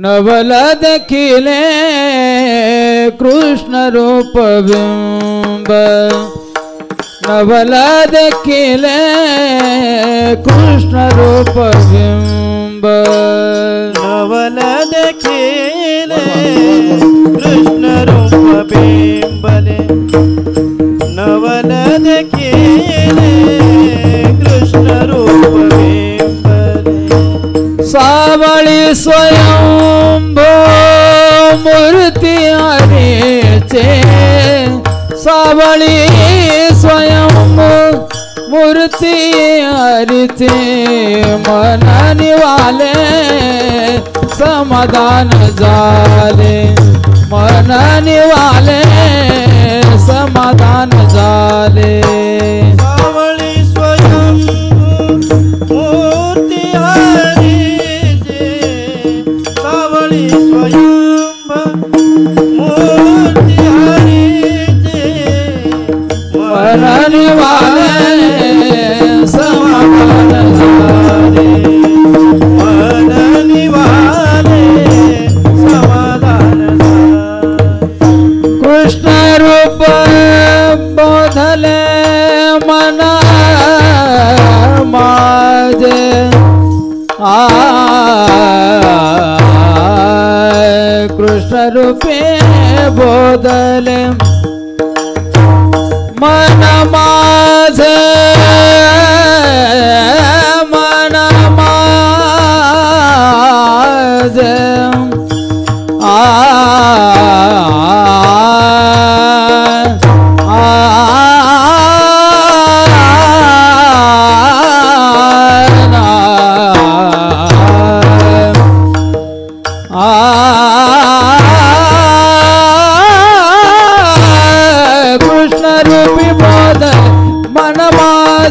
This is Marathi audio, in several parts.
नवल देखिले कृष्ण रूप बिंब नवल देखिले कृष्ण रूप बिंब नवल देखिले कृष्ण रूप बिंबले नवल देखिले कृष्ण रूप बिंबले सावळी स्वयंभो मूर्ती हरीचे सावळी स्वयंभो मूर्ती हरीचे मन निवाले समाधान झाले मन निवाले समाधान झाले सावळी स्वयंभो मूर्ती हरीचे सावळी स्वयंभो मूर्ती हरीचे मन निवाले समाधान झाले मन निवाले समाधान झाले कृष्ण रूप बोधले मन माझे कृष्ण रूपे बोधले मन माझे मन माझे कृष्ण रूपी बोध मन माझे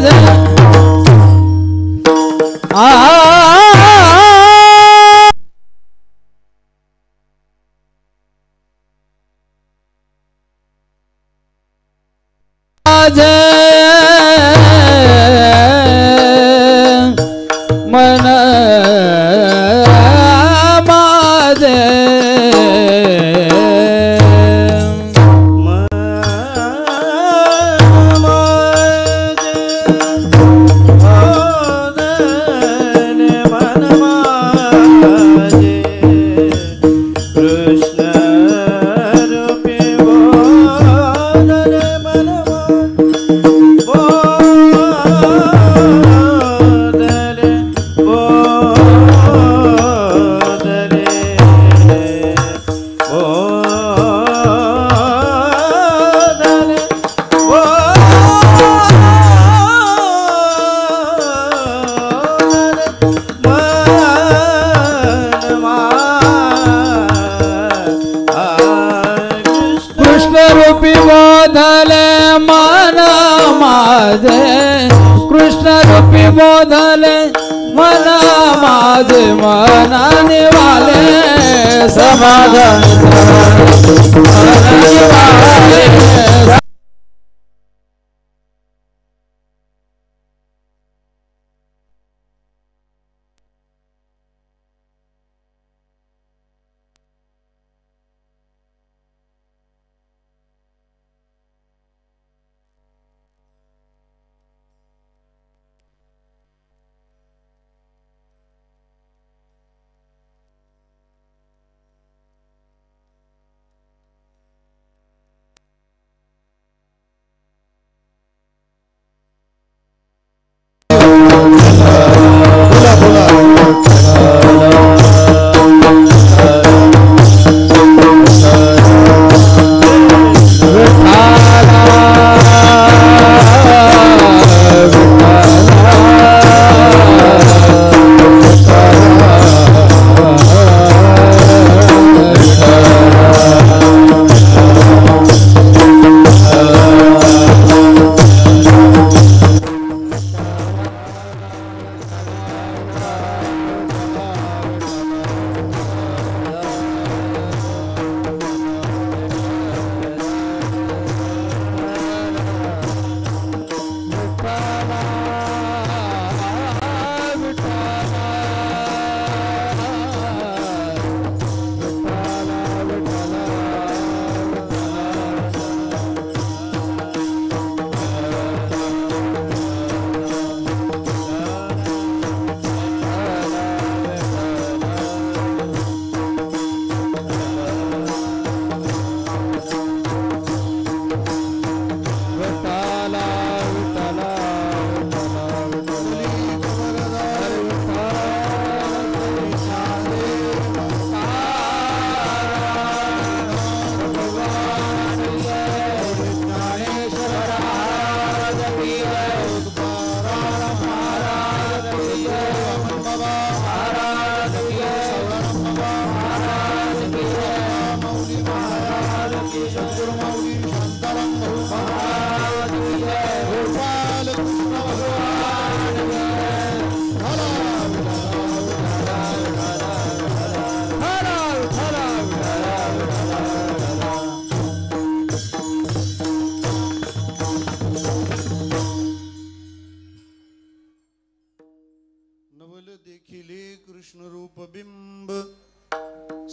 मन माझे कृष्ण रूपी बोधले मन माझे मन निवाले समाधान मन निवाले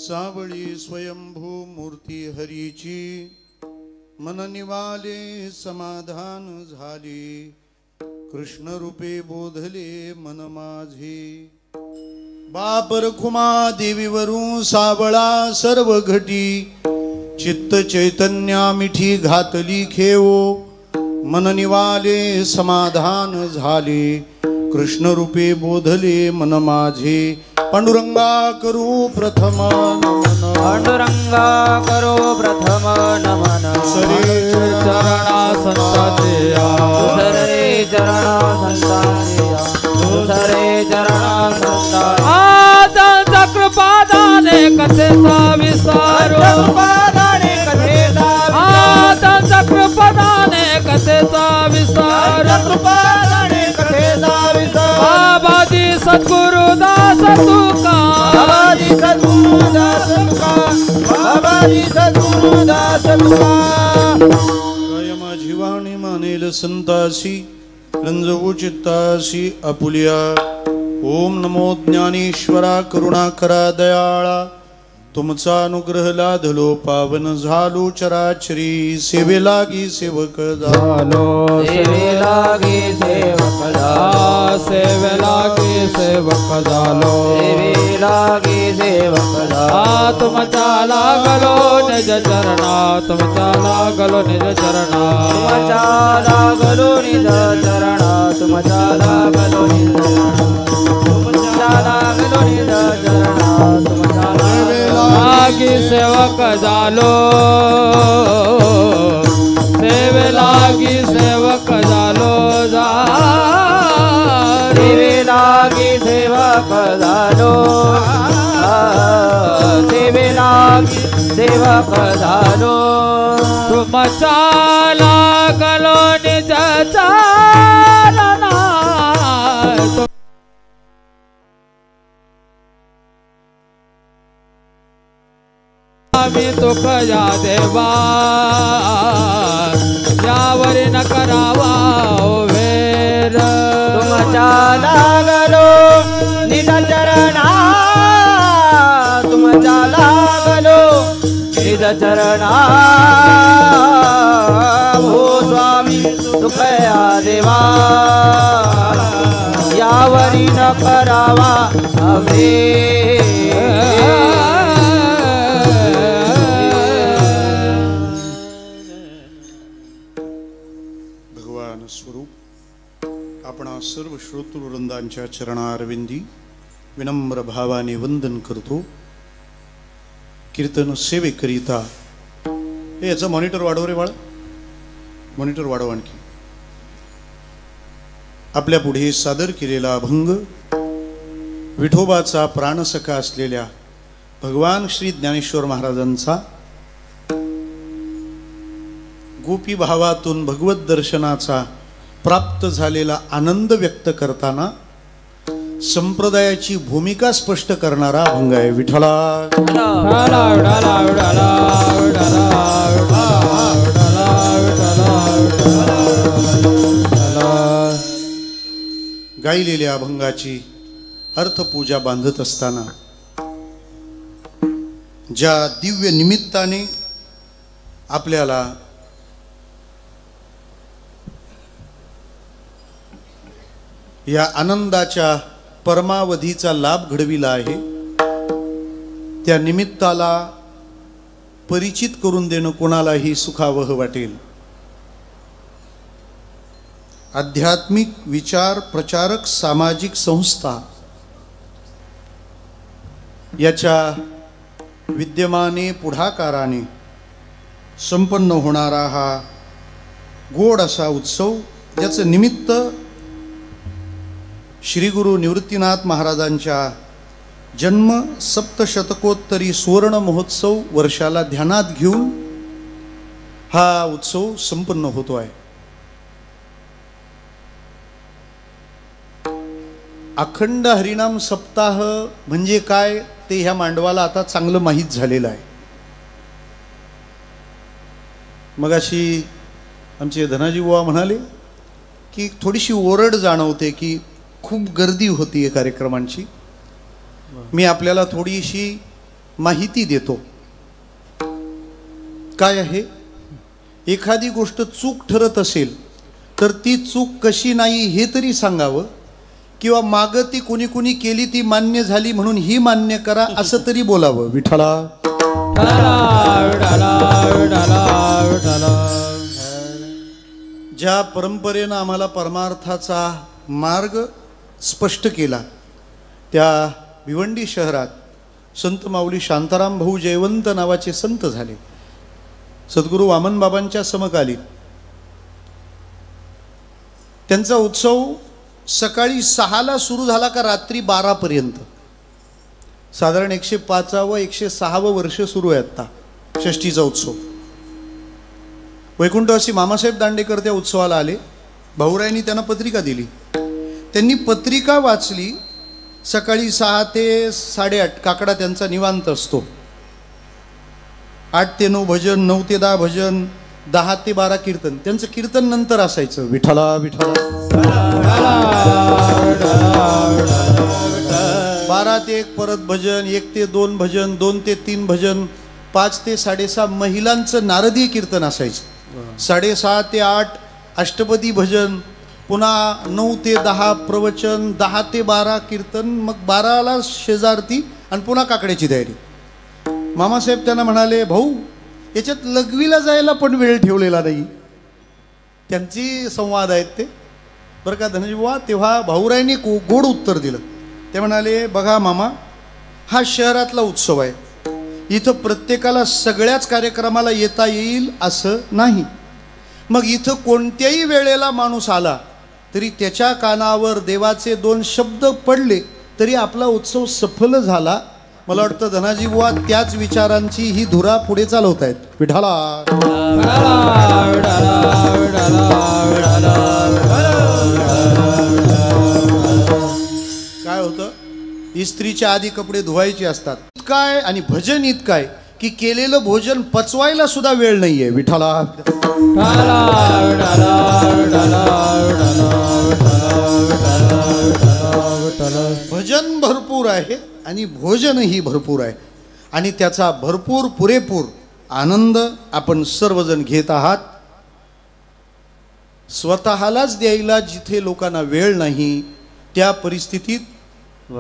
सावळी स्वयंभू मूर्ती हरीची मन निवाले समाधान झाले कृष्ण रूपे बोधले मन माझे बाप रखुमा देवीवरून सावळा सर्व घटी चित्त चैतन्या मिठी घातली खेवो मन निवाले समाधान झाले कृष्ण रूपे बोधले मन माझे पांडुरंगा करू प्रथम नमन पांडुरंगा करो प्रथम नमन सरे चरणा संताचे सरे चरणा संताचे सरे चरणा संताचे आदांचा कृपादाने कथेचा विसारो आदांचा कृपादाने कथेचा विसार बाबाजी सद्गुरुदास तुका बाबाजी सद्गुरुदास तुका बाबाजी सद्गुरुदास तुका कायमा जीवाणी मानेल संतासी रंजवू चित्तासी आपुलिया ओम नमो ज्ञानेश्वरा करुणाकरा दयाळा तुमचा अनुग्रह लाधलो पावन झालो चराचरी सेवे लागी सेवक झालो सेवे लागी सेवक झालो सेवे लागी सेवक झालो सेवे लागी सेवक झालो तुमचा लागलो निज चरणा तुमचा लागलो निज चरणा तुमचा लागलो निज चरणा तुमचा लागलो निज तुमचा लागलो निज चरणा तुमचा लागी सेवक झालो सेवे लागी सेवक झालो सेवे लागी सेवक झालो सेवे लागी सेवक झालो तुमचा लागलो निज चरणा आम्ही तुकया देवा यावरी न करावा वेर तुमच्या लागलो निज चरणा तुमच्या लागलो निज चरणा हो स्वामी तुकया देवा यावरी न करावा वेर स्वरूप आपणा सर्व श्रोतृवृंदांच्या चरणारविंदी विनम्र भावाने वंदन करतो कीर्तन सेवेकरिता हे याचा मॉनिटर वाढव रे बाळा मॉनिटर वाढव आणखी आपल्या पुढे सादर केलेला अभंग विठोबाचा प्राणसखा असलेल्या भगवान श्री ज्ञानेश्वर महाराजांचा गोपी भावातून भगवत दर्शनाचा प्राप्त झालेला आनंद व्यक्त करताना संप्रदायाची भूमिका स्पष्ट करणारा अभंग आहे विठ्ठला गायलेल्या अभंगाची अर्थपूजा बांधत असताना ज्या दिव्य निमित्ताने आपल्याला या आनंदाच्या परमावधीचा लाभ घडविला आहे त्या निमित्ताला परिचित करून देणं कोणालाही सुखावह वाटेल आध्यात्मिक विचार प्रचारक सामाजिक संस्था याच्या विद्यमाने पुढाकाराने संपन्न होणारा हा गोड असा उत्सव याचं निमित्त श्री गुरु निवृत्तीनाथ महाराजांच्या जन्म सप्तशतकोत्तरी सुवर्ण महोत्सव वर्षाला ध्यानात घेऊन हा उत्सव संपन्न होतो आहे अखंड हरिनाम सप्ताह म्हणजे काय ते ह्या मांडवाला आता चांगलं माहीत झालेलं आहे मगाशी आमचे धनाजी बुवा म्हणाले की थोडीशी ओरड जाणवते की खूप गर्दी होती या कार्यक्रमांची मी आपल्याला थोडीशी माहिती देतो. काय आहे? एखादी गोष्ट चूक ठरत असेल तर ती चूक कशी नाही हे तरी सांगावं, किंवा मागं ती कुणी कुणी केली ती मान्य झाली म्हणून ही मान्य करा असं तरी बोलावं. विठ्ठला. ज्या परंपरेनं आम्हाला परमार्थाचा मार्ग स्पष्ट केला त्या भिवंडी शहरात संत माऊली शांताराम भाऊ जयवंत नावाचे संत झाले. सद्गुरू वामनबाबांच्या समकालीन त्यांचा उत्सव सकाळी 6ला सुरू झाला का रात्री 12पर्यंत. साधारण 105वा 106वं वर्ष सुरू आहे आता षष्टीचा उत्सव. वैकुंठवासी मामासाहेब दांडेकर त्या उत्सवाला आले. भाऊरायांनी त्यांना पत्रिका दिली. त्यांनी पत्रिका वाचली. सकाळी 6 ते 8:30 काकडा त्यांचा निवांत असतो. 8 ते 9 भजन, 9 ते 10 भजन, 10 ते 12 कीर्तन. त्यांचं कीर्तन नंतर असायचं. विठ्ठला विठ्ठला. 12 ते 1 परत भजन, 1 ते 2 भजन, 2 ते 3 भजन, 5 ते 6:30 महिलांचं नारदीय कीर्तन असायचं. 6:30 ते 8 अष्टपदी भजन, पुन्हा 9 ते 10 प्रवचन, 10 ते 12 कीर्तन, मग 12ला शेजारती आणि पुन्हा काकड्याची तयारी. मामासाहेब त्यांना म्हणाले, भाऊ याच्यात लघवीला जायला पण वेळ ठेवलेला नाही. त्यांची संवाद आहेत ते बरं का धनंजय बुवा. तेव्हा भाऊरायांनी गोड उत्तर दिलं. ते म्हणाले, बघा मामा, हा शहरातला उत्सव आहे. इथं प्रत्येकाला सगळ्याच कार्यक्रमाला येता येईल असं नाही. मग इथं कोणत्याही वेळेला माणूस आला तरी त्याच्या कानावर देवाचे 2 शब्द पडले तरी आपला उत्सव सफल झाला. मला वाटतं धनाजी बुवा त्याच विचारांची ही धुरा पुढे चालवत आहेत. विठ्ठला. काय होतं, इस्त्रीच्या आधी कपडे धुवायचे असतात. काय आणि भजन इतकाय की केलेलं भोजन पचवायला सुद्धा वेळ नाहीये. विठ्ठला. भजन भरपूर आहे आणि भोजनही भरपूर आहे आणि त्याचा भरपूर पुरेपूर आनंद आपण सर्वजण घेत आहात. स्वतःलाच द्यायला जिथे लोकांना वेळ नाही त्या परिस्थितीत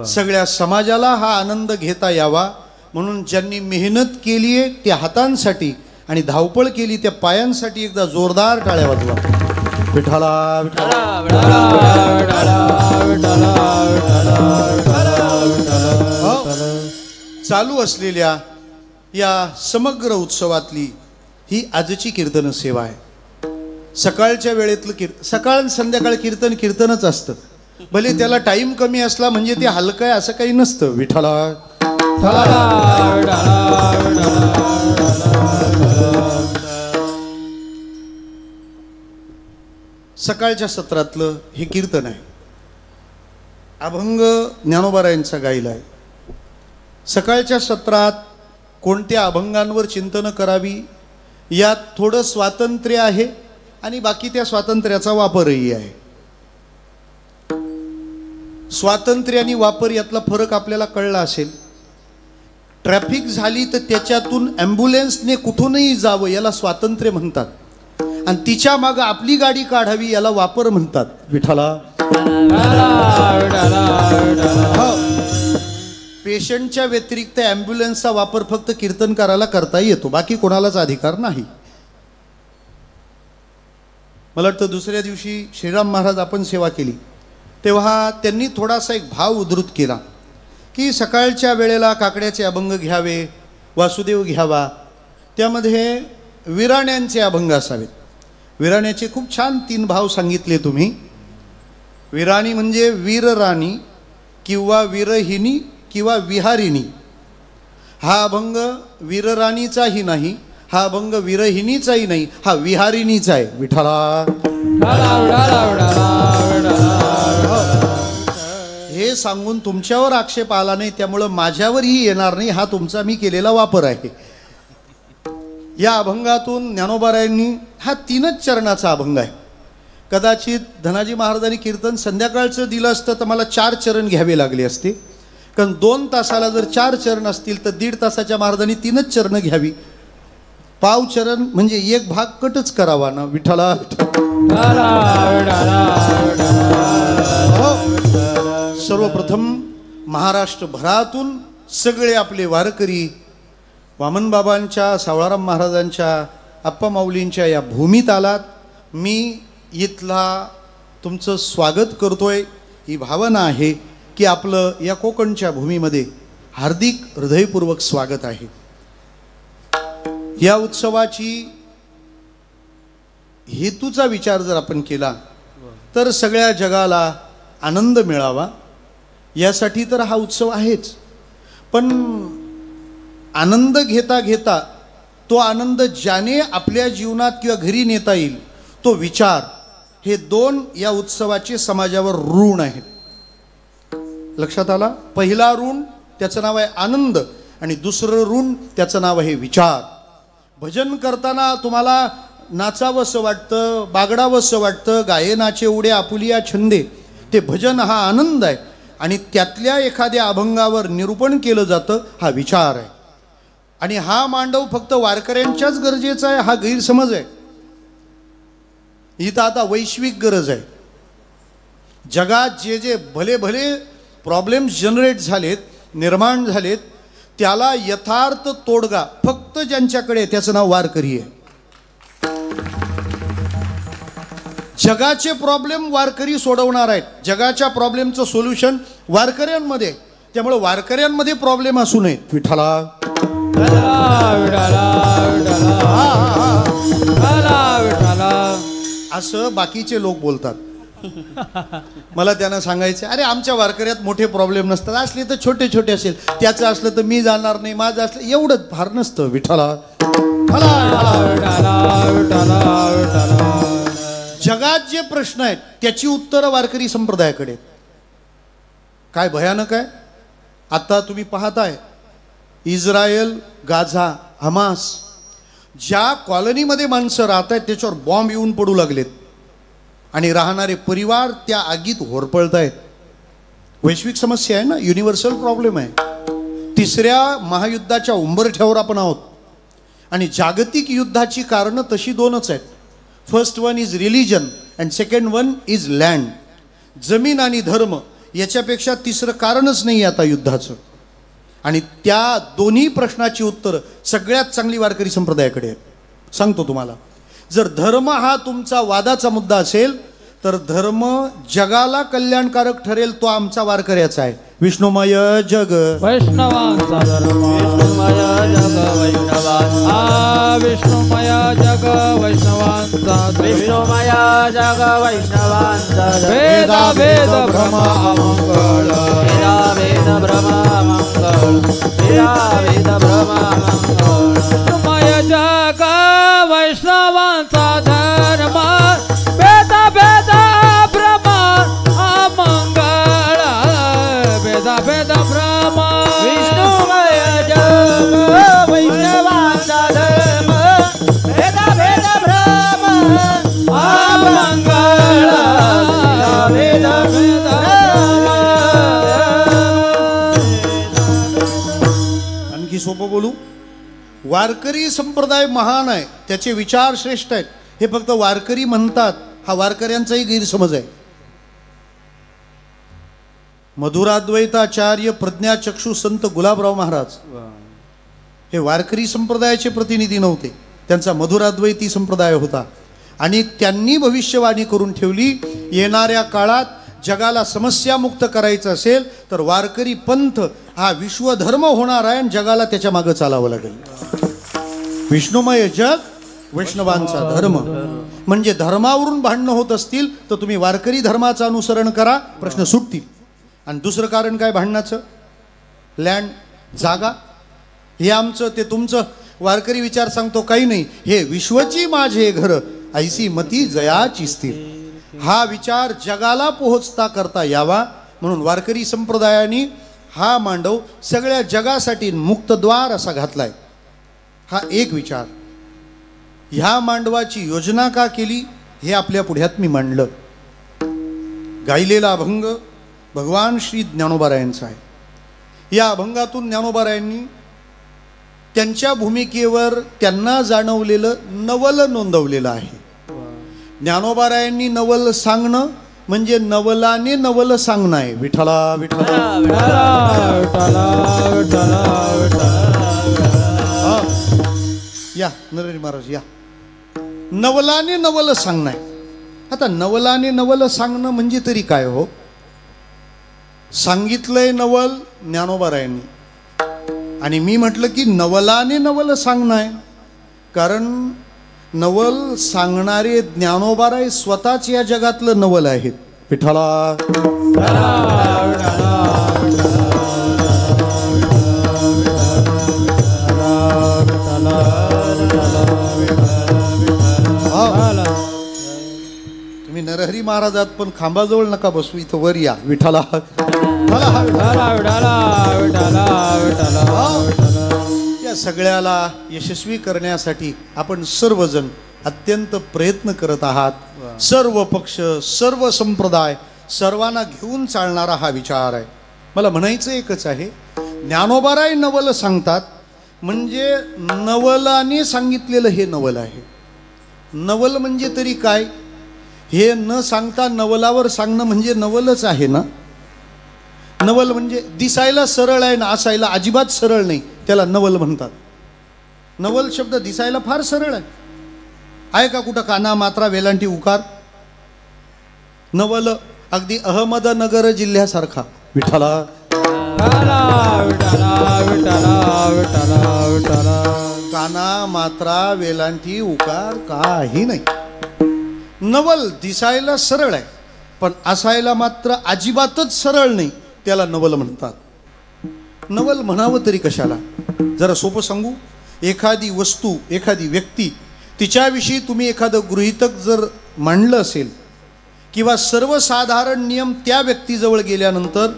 सगळ्या समाजाला हा आनंद घेता यावा म्हणून ज्यांनी मेहनत केली आहे त्या हातांसाठी आणि धावपळ केली त्या पायांसाठी एकदा जोरदार टाळ्या वाजवा. विठ्ठला. चालू असलेल्या या समग्र उत्सवातली ही आजची कीर्तन सेवा आहे. सकाळच्या वेळेतलं सकाळ संध्याकाळ कीर्तनच असतं. भले त्याला टाइम कमी असला म्हणजे ते हलकं आहे असं काही नसतं. विठ्ठला. सकाळच्या सत्रातलं हे कीर्तन आहे. अभंग ज्ञानोबारायांचा गायला आहे. सकाळच्या सत्रात कोणत्या अभंगांवर चिंतन करावी यात थोडं स्वातंत्र्य आहे आणि बाकी त्या स्वातंत्र्याचा वापरही आहे. स्वातंत्र्य आणि वापर यातला फरक आपल्याला कळला असेल. ट्रॅफिक झाली तर त्याच्यातून ॲम्ब्युलन्सने कुठूनही जावं याला स्वातंत्र्य म्हणतात आणि तिच्या मागं आपली गाडी काढावी याला वापर म्हणतात. विठ्ठला. पेशंटच्या व्यतिरिक्त ॲम्ब्युलन्सचा वापर फक्त कीर्तनकाराला करता येतो, बाकी कोणालाच अधिकार नाही. मला वाटतं दुसऱ्या दिवशी श्रीराम महाराज आपण सेवा केली तेव्हा त्यांनी थोडासा एक भाव उद्धृत केला की सकाळच्या वेळेला काकड्याचे अभंग घ्यावे, वासुदेव घ्यावा, त्यामध्ये विराण्यांचे अभंग असावेत. विराण्याचे खूप छान 3 भाव सांगितले तुम्ही. विराणी म्हणजे वीरराणी किंवा विरहिणी किंवा विहारिणी. हा अभंग वीरराणीचाही नाही, हा अभंग विरहिणीचाही नाही, हा विहारिणीचा आहे. विठ्ठला. हे सांगून तुमच्यावर आक्षेप आला नाही त्यामुळं माझ्यावरही येणार नाही. हा तुमचा मी केलेला वापर आहे. या अभंगातून ज्ञानोबारायांनी हा 3च चरणाचा अभंग आहे. कदाचित धनाजी महाराजांनी कीर्तन संध्याकाळचं दिलं असतं तर मला 4 चरण घ्यावे लागले असते, कारण 2 तासाला जर 4 चरण असतील तर 1.5 तासाच्या महाराजांनी 3च चरण घ्यावी. पाव चरण म्हणजे एक भाग कटच करावा ना विठ्ठला. सर्वप्रथम महाराष्ट्रभरातून सगळे आपले वारकरी वामनबाबांच्या, सावळाराम महाराजांच्या, आप्पा माऊलींच्या या भूमीत आलात. मी इथला तुमचं स्वागत करतोय. ही भावना आहे की आपलं या कोकणच्या भूमीमध्ये हार्दिक हृदयपूर्वक स्वागत आहे. या उत्सवाची हेतूचा विचार जर आपण केला तर सगळ्या जगाला आनंद मिळावा यासाठी तर हा उत्सव आहेच. पण आनंद घेता घेता तो आनंद ज्याने आपल्या जीवनात किंवा घरी नेता येईल तो विचार, हे 2 या उत्सवाचे समाजावर ऋण आहेत. लक्षात आला? पहिला ऋण त्याचं नाव आहे आनंद आणि दुसरं ऋण त्याचं नाव आहे विचार. भजन करताना तुम्हाला नाचावंसं वाटतं, बागडावंसं वाटतं, गायनाचे उडे आपुलिया छंदे, ते भजन हा आनंद आहे आणि त्यातल्या एखाद्या अभंगावर निरूपण केलं जातं हा विचार आहे. आणि हा मांडव फक्त वारकऱ्यांच्याच गरजेचा आहे हा गैरसमज आहे. इथं आता वैश्विक गरज आहे. जगात जे जे भले भले प्रॉब्लेम्स जनरेट झालेत, निर्माण झालेत, त्याला यथार्थ तोडगा फक्त ज्यांच्याकडे त्याचं नाव वारकरी आहे. जगाचे प्रॉब्लेम वारकरी सोडवणार आहेत. जगाच्या प्रॉब्लेमचं सोल्युशन वारकऱ्यांमध्ये. त्यामुळे वारकऱ्यांमध्ये प्रॉब्लेम असू नयेत. विठ्ठला असं बाकीचे लोक बोलतात. मला त्यांना सांगायचं, अरे आमच्या वारकऱ्यात मोठे प्रॉब्लेम नसतात, असले तर छोटे छोटे असेल, त्याचं असलं तर मी जाणार नाही, माझं असलं एवढंच फार नसतं. विठ्ठला जगात जे प्रश्न आहेत त्याची उत्तरं वारकरी संप्रदायाकडे. काय भयानक आहे. आता तुम्ही पाहताय इस्रायल, गाझा, हमास, ज्या कॉलनीमध्ये माणसं राहत आहेत त्याच्यावर बॉम्ब येऊन पडू लागलेत आणि राहणारे परिवार त्या आगीत होरपळत आहेत. वैश्विक समस्या आहे ना, युनिव्हर्सल प्रॉब्लेम आहे. 3ऱ्या महायुद्धाच्या उंबरठ्यावर आपण आहोत आणि जागतिक युद्धाची कारणं तशी 2च आहेत. First one is religion and second one is land. जमीन आणि धर्म याच्यापेक्षा 3रं कारणच नाही आता युद्धाचं. आणि त्या दोन्ही प्रश्नाची उत्तरं सगळ्यात चांगली वारकरी संप्रदायाकडे आहे. सांगतो तुम्हाला, जर धर्म हा तुमचा वादाचा मुद्दा असेल तर धर्म जगाला कल्याणकारक ठरेल तो आमचा वारकऱ्याचा आहे. विष्णुमय जग वैष्णवांचा धर्म, विष्णुमय जग वैष्णवांचा, विष्णुमय जग वैष्णवांचा, विष्णुमय जग वैष्णवांचा. वेदा वेद ब्रह्म मंगळ, वेदा वेद ब्रह्म मंगळ, वेदा वेद ब्रह्म मंगळ. विष्णुमय जग वैष्णवांचा धर्म, वेदा वेद ब्रह्म मंगळ, वेदा वेद ब्रह्म. विष्णुमय जग वैष्णवांचा धर्म, वेदा वेद ब्रह्म मंगळ, वेद वेद. आणखी सोपं बोलू, वारकरी संप्रदाय महान आहे, त्याचे विचार श्रेष्ठ आहेत हे फक्त वारकरी म्हणतात हा वारकऱ्यांचाही गैरसमज आहे. मधुराद्वैताचार्य प्रज्ञाचक्षु संत गुलाबराव महाराज हे वारकरी संप्रदायाचे प्रतिनिधी नव्हते. त्यांचा मधुराद्वैती संप्रदाय होता आणि त्यांनी भविष्यवाणी करून ठेवली, येणाऱ्या काळात जगाला समस्यामुक्त करायचं असेल तर वारकरी पंथ हा विश्वधर्म होणार आहे आणि जगाला त्याच्या मागे चालावं लागेल. विष्णुमय जग वैष्णवांचा धर्म म्हणजे धर्मावरून भांडणं होत असतील तर तुम्ही वारकरी धर्माचं अनुसरण करा, प्रश्न सुटतील. आणि दुसरं कारण काय भांडणाचं? लँड, जागा, हे आमचं ते तुमचं. वारकरी विचार सांगतो काही नाही, हे विश्वची माझे घर, ऐसी मती जयाची स्थिर. हा विचार जगाला पोहोचता करता यावा म्हणून वारकरी संप्रदायाने हा मांडव सगळ्या जगासाठी मुक्तद्वार असा घातलाय. हा एक विचार. ह्या मांडवाची योजना का केली हे आपल्या पुढ्यात मी मांडलं. गायलेला अभंग भगवान श्री ज्ञानोबारायांचा आहे. या अभंगातून ज्ञानोबारायांनी त्यांच्या भूमिकेवर त्यांना जाणवलेलं नवल नोंदवलेलं आहे. ज्ञानोबारायांनी नवल सांगणं म्हणजे नवलाने नवल सांगणं आहे. विठ्ठला विठ्ठला या नरहरी महाराज या. नवलाने नवल सांगणं आहे. आता नवलाने नवल सांगणं म्हणजे तरी काय हो? सांगितलंय नवल ज्ञानोबारायांनी आणि मी म्हटलं की नवलाने नवल सांगणं आहे, कारण नवल सांगणारे ज्ञानोबाराय स्वतःच या जगातलं नवल आहेत. विठ्ठला तुम्ही नरहरी महाराजात पण खांबाजवळ नका बसू, इथं वर या. विठ्ठला या सगळ्याला यशस्वी करण्यासाठी आपण सर्वजण अत्यंत प्रयत्न करत आहात. सर्व पक्ष, सर्व संप्रदाय, सर्वांना घेऊन चालणारा हा विचार आहे. मला म्हणायचं एकच आहे, ज्ञानोबाराय नवल सांगतात म्हणजे नवलाने सांगितलेलं हे नवल आहे. नवल म्हणजे तरी काय? हे न सांगता नवलावर सांगणं म्हणजे नवलच आहे ना. नवल म्हणजे दिसायला सरळ आहे ना, असायला अजिबात सरळ नाही, त्याला नवल म्हणतात. नवल शब्द दिसायला फार सरळ आहे का कुठं काना मात्रा वेलांटी उकार? नवल अगदी अहमदनगर जिल्ह्यासारखा. विठ्ठला काना मात्रा वेलांटी उकार काही नाही. नवल दिसायला सरळ आहे पण असायला मात्र अजिबातच सरळ नाही, त्याला नवल म्हणतात. नवल म्हणावं तरी कशाला? जरा सोपं सांगू. एखादी वस्तू, एखादी व्यक्ती, तिच्याविषयी तुम्ही एखादं गृहीतक जर मांडलं असेल किंवा सर्वसाधारण नियम त्या व्यक्तीजवळ गेल्यानंतर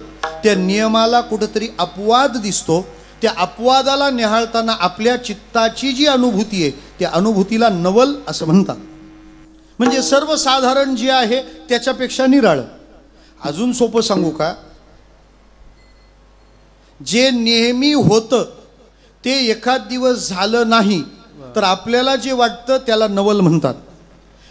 त्या नियमाला कुठंतरी अपवाद दिसतो, त्या अपवादाला निहाळताना आपल्या चित्ताची जी अनुभूती आहे त्या अनुभूतीला नवल असं म्हणतात. म्हणजे सर्वसाधारण जे आहे त्याच्यापेक्षा निराळं. अजून सोपं सांगू का? जे नेहमी होतं ते एखाद दिवस झालं नाही तर आपल्याला जे वाटतं त्याला नवल म्हणतात,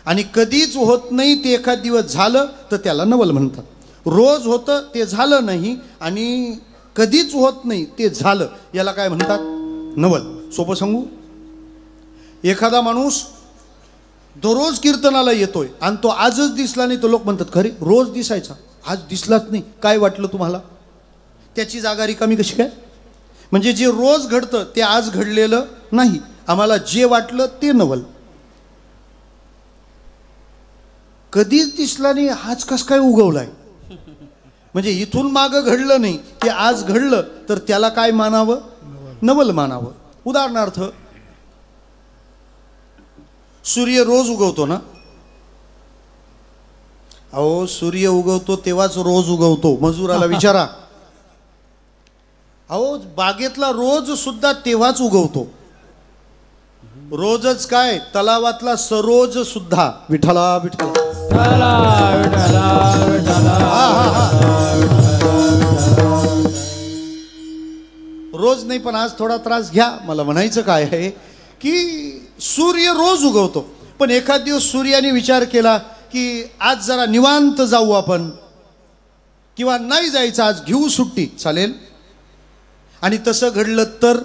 आणि कधीच होत नाही ते एखाद दिवस झालं तर त्याला नवल म्हणतात. रोज होतं ते झालं नाही आणि कधीच होत नाही ते झालं, याला काय म्हणतात? नवल. सोपं सांगू. एखादा माणूस दररोज कीर्तनाला येतोय आणि तो आजच दिसला नाही तर लोक म्हणतात, खरे रोज दिसायचा, आज दिसलाच नाही, काय वाटलं तुम्हाला? त्याची जागा रिकामी कशी काय? म्हणजे जे रोज घडतं ते आज घडलेलं नाही, आम्हाला जे वाटलं ते नवल. कधीच दिसला नाही, आज कस काय उगवलाय? म्हणजे इथून मागं घडलं नाही ते आज घडलं तर त्याला काय मानावं? नवल मानावं. उदाहरणार्थ, सूर्य रोज उगवतो ना. अहो सूर्य उगवतो तेव्हाच रोज उगवतो, मजुराला विचारा. अहो बागेतला रोज सुद्धा तेव्हाच उगवतो. रोजच काय, तलावातला सरोज सुद्धा. विठ्ठला विठ्ठला रोज नाही, पण आज थोडा त्रास घ्या. मला म्हणायचं काय आहे की सूर्य रोज उगवतो, पण एखाद दिवस सूर्याने विचार केला की आज जरा निवांत जाऊ आपण, किंवा नाही जायचं आज, घेऊ सुट्टी, चालेल. आणि तसं घडलं तर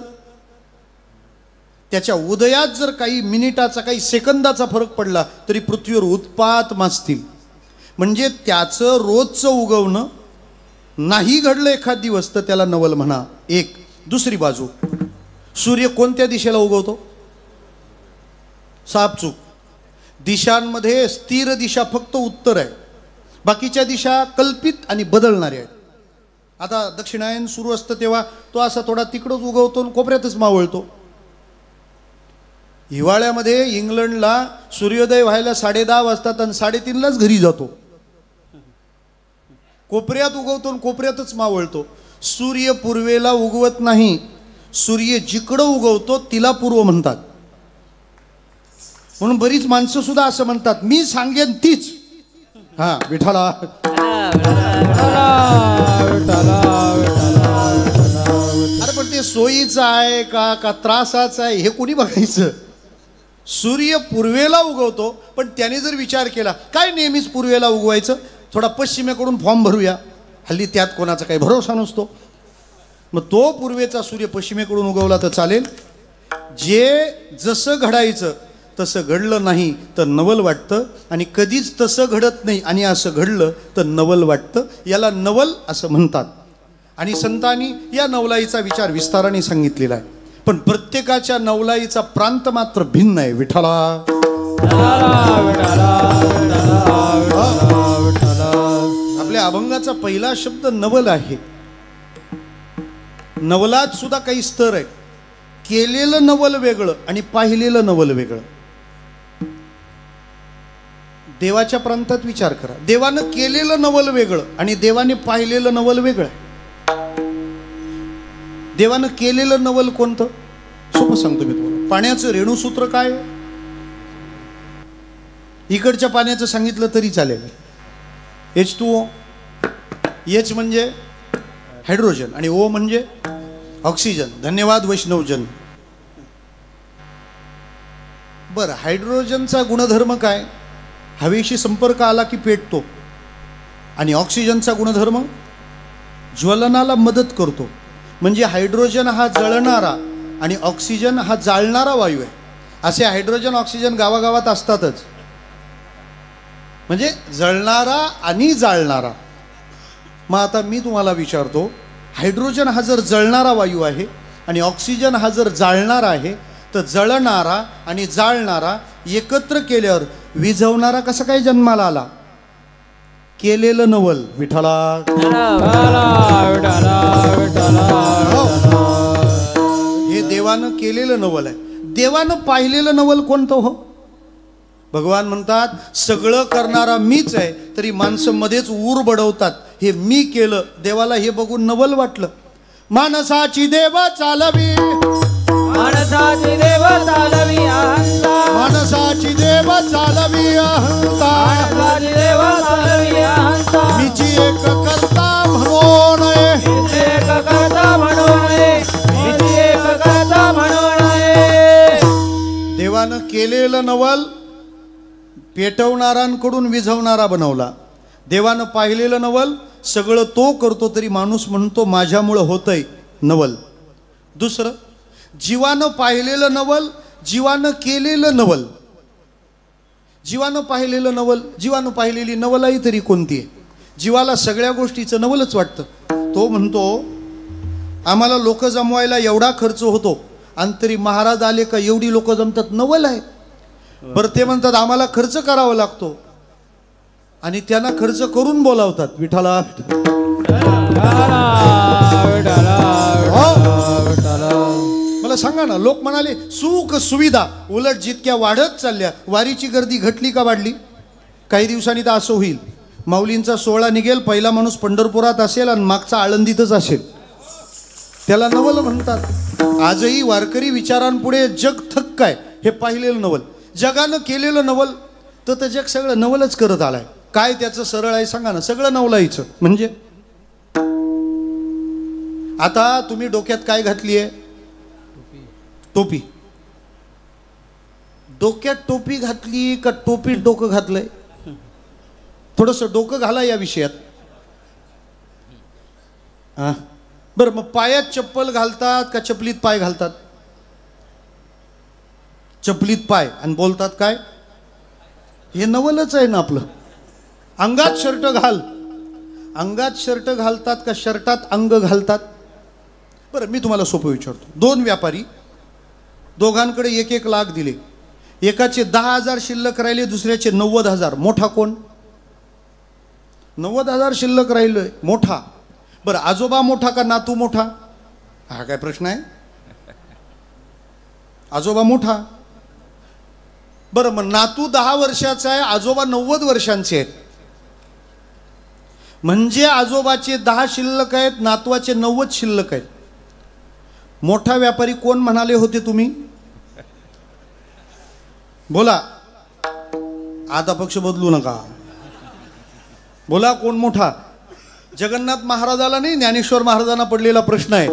त्याच्या उदयात जर काही मिनिटाचा, काही सेकंदाचा फरक पडला तरी पृथ्वीवर उत्पात माजतील. म्हणजे त्याचं रोजचं उगवणं नाही घडलं एखाद दिवस तर त्याला नवल म्हणा. एक. दुसरी बाजू, सूर्य कोणत्या दिशेला उगवतो? सापचूक. दिशांमध्ये स्थिर दिशा फक्त उत्तर आहे, बाकीच्या दिशा कल्पित आणि बदलणाऱ्या आहेत. आता दक्षिणायन सुरू असतं तेव्हा तो असा थोडा तिकडंच उगवतो आणि कोपऱ्यातच मावळतो. हिवाळ्यामध्ये इंग्लंडला सूर्योदय व्हायला 10:30 वाजतात आणि 3:30लाच घरी जातो. कोपऱ्यात उगवतो आणि कोपऱ्यातच मावळतो. सूर्य पूर्वेला उगवत नाही, सूर्य जिकडं उगवतो तिला पूर्व म्हणतात. म्हणून बरीच माणसं सुद्धा असं म्हणतात, मी सांगेन तीच. हा विठ्ठला. सूर्य सोयीचा आहे का त्रासाचा आहे हे कोणी बघायचं. सूर्य पूर्वेला उगवतो, पण त्याने जर विचार केला काय नेहमीच पूर्वेला उगवायचं, थोडा पश्चिमेकडून फॉर्म भरूया, हल्ली त्यात कोणाचा काही भरोसा नसतो, मग तो पूर्वेचा सूर्य पश्चिमेकडून उगवला तर चालेल. जे जसं घडायचं तसं घडलं नाही तर नवल वाटतं, आणि कधीच तसं घडत नाही आणि असं घडलं तर नवल वाटतं. याला नवल असं म्हणतात. आणि संतांनी या नवलाईचा विचार विस्ताराने सांगितलेला आहे. पण प्रत्येकाच्या नवलाईचा प्रांत मात्र भिन्न आहे. विठ्ठला आपल्या अभंगाचा पहिला शब्द नवल आहे. नवलात सुद्धा काही स्तर आहे. केलेलं नवल वेगळं आणि पाहिलेलं नवल वेगळं. देवाच्या प्रांतात विचार करा. देवानं केलेलं नवल वेगळं आणि देवाने पाहिलेलं नवल वेगळं. देवानं केलेलं नवल कोणतं? सोपं सांगतो मी तुम्हाला. पाण्याचं रेणुसूत्र काय? इकडच्या पाण्याचं सांगितलं तरी चालेल. H2O. H म्हणजे हायड्रोजन आणि O म्हणजे ऑक्सिजन. धन्यवाद वैष्णवजन. बरं, हायड्रोजनचा गुणधर्म काय? हवेशी संपर्क आला की पेटतो. आणि ऑक्सिजनचा गुणधर्म ज्वलनाला मदत करतो. म्हणजे हायड्रोजन हा जळणारा आणि ऑक्सिजन हा जाळणारा वायू आहे. असे हायड्रोजन ऑक्सिजन गावागावात असतातच. म्हणजे जळणारा आणि जाळणारा. मग आता मी तुम्हाला विचारतो, हायड्रोजन हा जर जळणारा वायू आहे आणि ऑक्सिजन हा जर जाळणारा आहे, तर जळणारा आणि जाळणारा एकत्र केल्यावर विझवणारा कसा काय जन्माला आला? केलेलं नवल. विठ्ठला हे देवानं केलेलं नवल आहे. देवानं पाहिलेलं नवल कोणतं हो? भगवान म्हणतात सगळं करणारा मीच आहे, तरी माणसं मध्येच ऊर बडवतात. हे मी केलं. देवाला हे बघून नवल वाटलं. माणसाची देव चालवी, माणसाची देव चालवी अहंता, माणसाची देव चालवी अहंता, माणसाची देव चालवी अहंता, मीची एक करता म्हणून, मीची एक करता म्हणून, मीची एक करता म्हणून. देवानं केलेलं नवल पेटवणाऱ्यांकडून विझवणारा बनवला. देवानं पाहिलेलं नवल सगळं तो करतो, तरी माणूस म्हणतो माझ्यामुळं होतंय नवल. दुसरं, जीवानं पाहिलेलं नवल, जीवानं केलेलं नवल. जीवानं पाहिलेलं नवल, जीवानं पाहिलेली नवलाई तरी कोणती आहे? जीवाला सगळ्या गोष्टीचं नवलच वाटतं. तो म्हणतो आम्हाला लोक जमवायला एवढा खर्च होतो, आणि तरी महाराज आले का एवढी लोक जमतात, नवल आहे. बरं, ते म्हणतात आम्हाला खर्च करावा लागतो, आणि त्यांना खर्च करून बोलावतात. विठ्ठला मला सांगा ना, लोक म्हणाले सुख सुविधा, उलट जितक्या वाढत चालल्या, वारीची गर्दी घटली का वाढली? काही दिवसांनी तर असं होईल, माऊलींचा सोहळा निघेल, पहिला माणूस पंढरपुरात असेल आणि मागचा आळंदीतच असेल. त्याला नवल म्हणतात. आजही वारकरी विचारांपुढे जग थक्क आहे. हे पाहिलेलं नवल. जगानं केलेलं नवल तर ते जग सगळं नवलच करत आलाय. काय त्याचं सरळ आहे सांगा ना? सगळं नवलायचं. म्हणजे आता तुम्ही डोक्यात काय घातली आहे? टोपी. डोक्यात टोपी घातली का टोपीत डोकं घातलंय? थोडंसं डोकं घाला या विषयात. बरं, मग पायात चप्पल घालतात का चपलीत पाय घालतात? चपलीत पाय. आणि बोलतात काय? हे नवलच आहे ना आपलं. अंगात शर्ट घाल. अंगात शर्ट घालतात का शर्टात अंग घालतात? बरं, मी तुम्हाला सोपं विचारतो. दोन व्यापारी, दोघांकडे 1-1 लाख दिले. एकाचे 10,000 शिल्लक राहिले, दुसऱ्याचे 90,000. मोठा कोण? 90,000 शिल्लक राहिलं मोठा. बरं, आजोबा मोठा का नातू मोठा? हा काय प्रश्न आहे? आजोबा मोठा. बरं, मग नातू 10 वर्षाचा आहे, आजोबा 90 वर्षांचे आहेत. म्हणजे आजोबाचे 10 शिल्लक आहेत, नातवाचे 90 शिल्लक आहेत. मोठा व्यापारी कोण म्हणाले होते तुम्ही? बोला. आता पक्ष बदलू नका. बोला, कोण मोठा? जगन्नाथ महाराजाला नाही, ज्ञानेश्वर महाराजांना पडलेला प्रश्न आहे.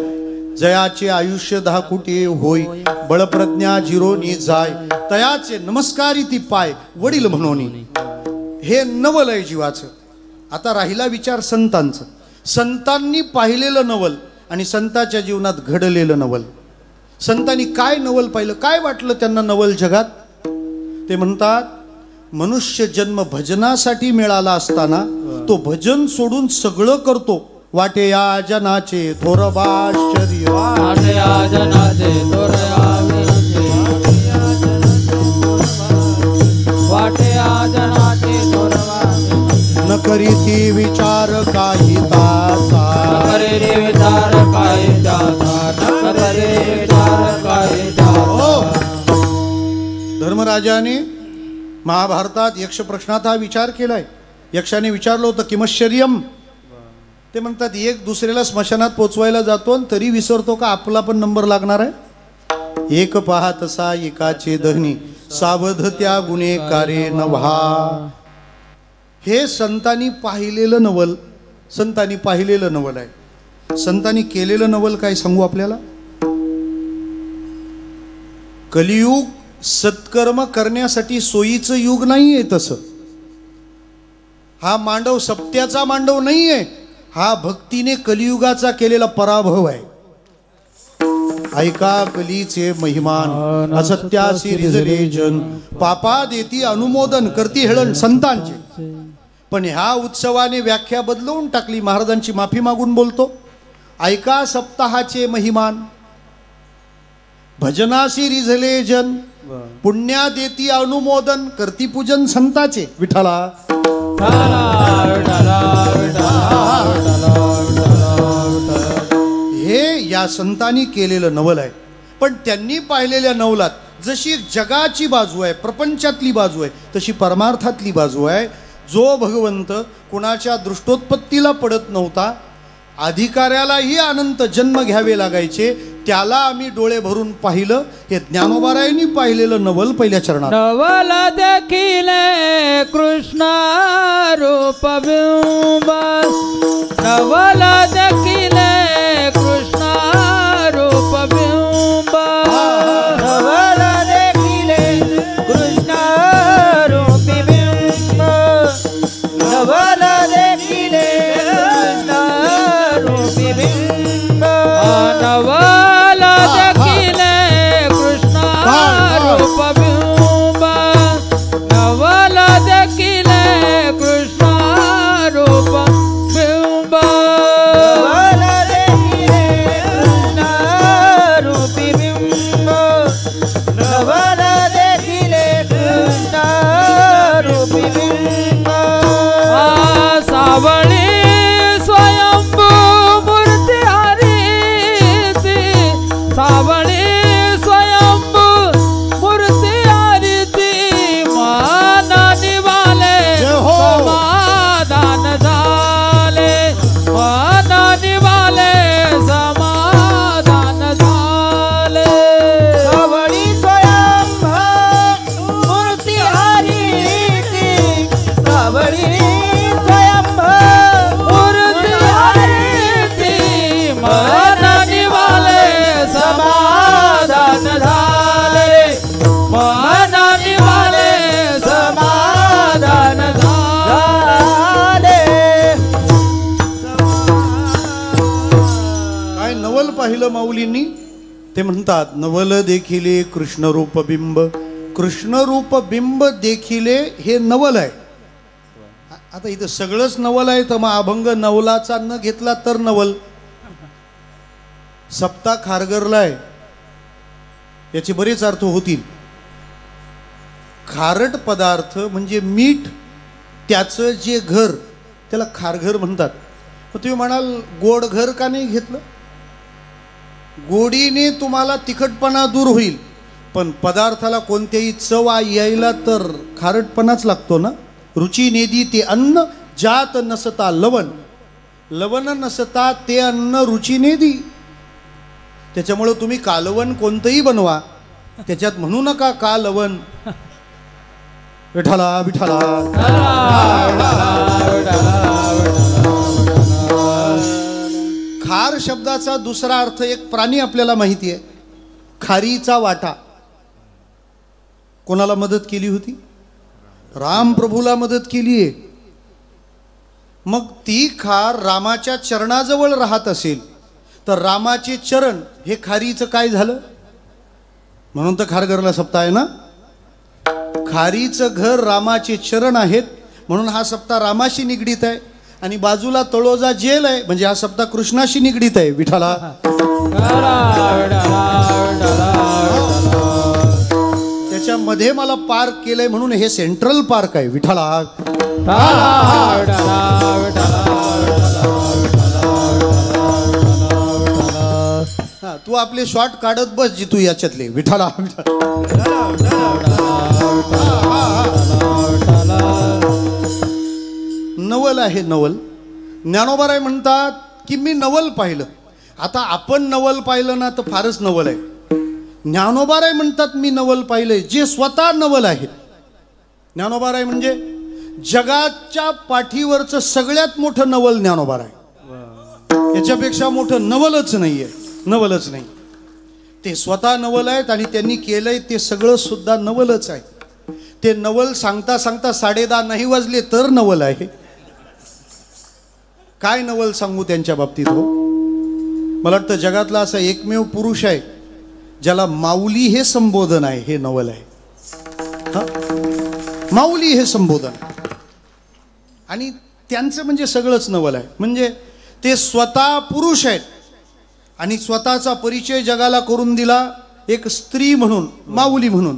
जयाचे आयुष्य 10 कोटी होय, बळप्रज्ञा जिरोनी जाय, तयाचे नमस्कारी ती पाय वडील म्हणून. हे नवल आहे जीवाचं. आता राहिला विचार संतांचं. संतांनी पाहिलेलं नवल आणि संतांच्या जीवनात घडलेलं नवल. संतांनी काय नवल पाहिलं, काय वाटलं त्यांना नवल जगात? ते म्हणतात, मनुष्य जन्म भजनासाठी मिळाला असताना तो भजन सोडून सगळं करतो. वाटे या जनाचे थोरबाश्चर्य, वाटे या जनाचे वाटे या जनाचे न करीती विचार काही ताचा, करे विचार काय जाता, करे विचार काय जाता. धर्मराजाने महाभारतात यक्ष प्रश्नात हा विचार केलाय. यक्षाने विचारलं होतं किमश्चर्यम. ते म्हणतात, एक दुसऱ्याला स्मशानात पोचवायला जातो आणि तरी विसरतो का आपला पण नंबर लागणार आहे. एक पाहत सा एकाचे दहनी, सावध त्या गुन्हेकारे नव्हा. हे संतांनी पाहिलेलं नवल, संतांनी पाहिलेलं नवल आहे. संतांनी केलेलं नवल काय सांगू आपल्याला. कलियुग सत्कर्म करण्यासाठी सोयीचं युग नाहीये. तसं हा मांडव सप्त्याचा मांडव नाहीये. हा भक्तीने कलियुगाचा केलेला पराभव आहे. ऐका कलीचे महिमान, असत्यासी रिजले जन, पापा देती अनुमोदन करती हेळण संतांचे. पण ह्या उत्सवाने व्याख्या बदलवून टाकली. महाराजांची माफी मागून बोलतो, ऐका सप्ताहाचे महिमान, भजनासी रिझले जन, पुण्या देती अनुमोदन करती पूजन संताचे. विठ्ठला हे या संतांनी केलेलं नवल आहे. पण त्यांनी पाहिलेल्या नवलात जशी जगाची बाजू आहे, प्रपंचातली बाजू आहे, तशी परमार्थातली बाजू आहे. जो भगवंत कुणाच्या दृष्टोत्पत्तीला पडत नव्हता, अधिकाऱ्यालाही अनंत जन्म घ्यावे लागायचे, त्याला आम्ही डोळे भरून पाहिलं. हे ज्ञानोबारायांनी पाहिलेलं नवल पहिल्या चरणात. नवल देखिले कृष्ण रूप बिंब, नवल देखिले कृष्ण रूप बिंब, नवल देखिले कृष्ण रूप बिंब, नवल देखिले कृष्ण रूप बिंब, नवल देखिले कृष्ण रूप बिंब, नवल देखिले कृष्ण रूप बिंब, नवल देखिले कृष्ण रूप बिंब, नवल देखिले कृष्ण रूप बिंब. सावळी स्वयंभू मूर्ती हरिती, सावळी स्वयंभू मूर्ती हरिती, मान निवाले समाधान झाले, मान निवाले समाधान झाले. सावळी स्वयंभू मूर्ती हरिती, सावळी स्वयंभू मूर्ती हरिती, मान निवाले समाधान झाले, मान निवाले समाधान झाले. काय नवल पाहिलं माऊलींनी. ते म्हणतात, नवल देखिले कृष्णरूप बिंब. कृष्णरूप बिंब देखिले हे नवल आहे. आता इथं सगळंच नवल आहे, तर मग अभंग नवलाचा न घेतला तर नवल. सप्ता खारगरला आहे, याचे बरेच अर्थ होतील. खारट पदार्थ म्हणजे मीठ, त्याचं जे घर त्याला खारघर म्हणतात. मग तुम्ही म्हणाल गोड घर का नाही घेतलं. गोडीने तुम्हाला तिखटपणा दूर होईल, पण पदार्थाला कोणत्याही चव यायला तर खारटपणाच लागतो ना. रुची नेदी ते अन्न, जात नसता लवण, लवण नसता ते अन्न रुची नेदी. त्याच्यामुळे तुम्ही कालवण कोणतंही बनवा, त्याच्यात म्हणू नका का लवण. विठाला विठाला. खार शब्दाचा दुसरा अर्थ एक प्राणी आपल्याला माहिती आहे, खारीचा वाटा. कोणाला मदत केली होती? राम प्रभूला मदत केली आहे. मग ती खार रामाच्या चरणाजवळ राहत असेल तर रामाचे चरण हे खारीचं काय झालं? म्हणून तर खारघरला सप्ताह आहे ना. खारीचं घर रामाचे चरण आहेत म्हणून हा सप्ताह रामाशी निगडीत आहे. आणि बाजूला तळोजा जेल आहे म्हणजे हा सप्ताह कृष्णाशी निगडीत आहे. विठाला त्याच्यामध्ये मला पार्क केलंय म्हणून हे सेंट्रल पार्क आहे. विठाला हा, तू आपले शॉर्ट काढत बस जी तू याच्यातले. विठाला नवल आहे नवल. ज्ञानोबाराय म्हणतात की मी नवल पाहिलं. आता आपण नवल पाहिलं ना तर फारच नवल आहे. ज्ञानोबाराय म्हणतात मी नवल पाहिलंय जे स्वतः नवल आहेत. ज्ञानोबाराय म्हणजे जगाच्या पाठीवरचं सगळ्यात मोठं नवल ज्ञानोबाराय. याच्यापेक्षा मोठं नवलच नाहीये. नवलच नाही. ते स्वतः नवल आहेत आणि त्यांनी केलंय ते सगळं सुद्धा नवलच आहे. ते नवल सांगता सांगता 10:30 नाही वाजले तर नवल आहे. काय नवल सांगू त्यांच्या बाबतीत हो. मला वाटतं जगातला असा एकमेव पुरुष आहे ज्याला माऊली हे संबोधन आहे. हे नवल आहे. हा, माऊली हे संबोधन. आणि त्यांचं म्हणजे सगळंच नवल आहे. म्हणजे ते स्वतः पुरुष आहेत आणि स्वतःचा परिचय जगाला करून दिला एक स्त्री म्हणून, माऊली म्हणून.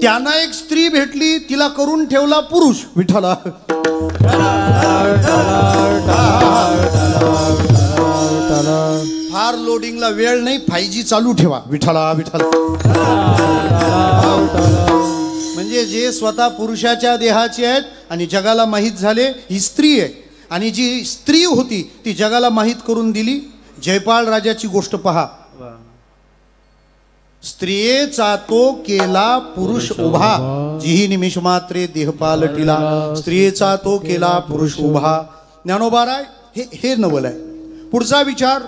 त्यांना एक स्त्री भेटली, तिला करून ठेवला पुरुष. विठाला फार लोडिंगला वेळ नाही, 5G चालू ठेवा. विठाला विठाला म्हणजे जे स्वतः पुरुषाच्या देहाचे आहेत आणि जगाला माहीत झाले ही स्त्री आहे. आणि जी स्त्री होती ती जगाला माहीत करून दिली. जयपाल राजाची गोष्ट पहा. स्त्रियेचा तो केला पुरुष उभा, जिही निमिष मात्रे देह पालटिला. स्त्रियेचा तो केला पुरुष उभा. ज्ञानोबाराय हे नवल आहे. पुढचा विचार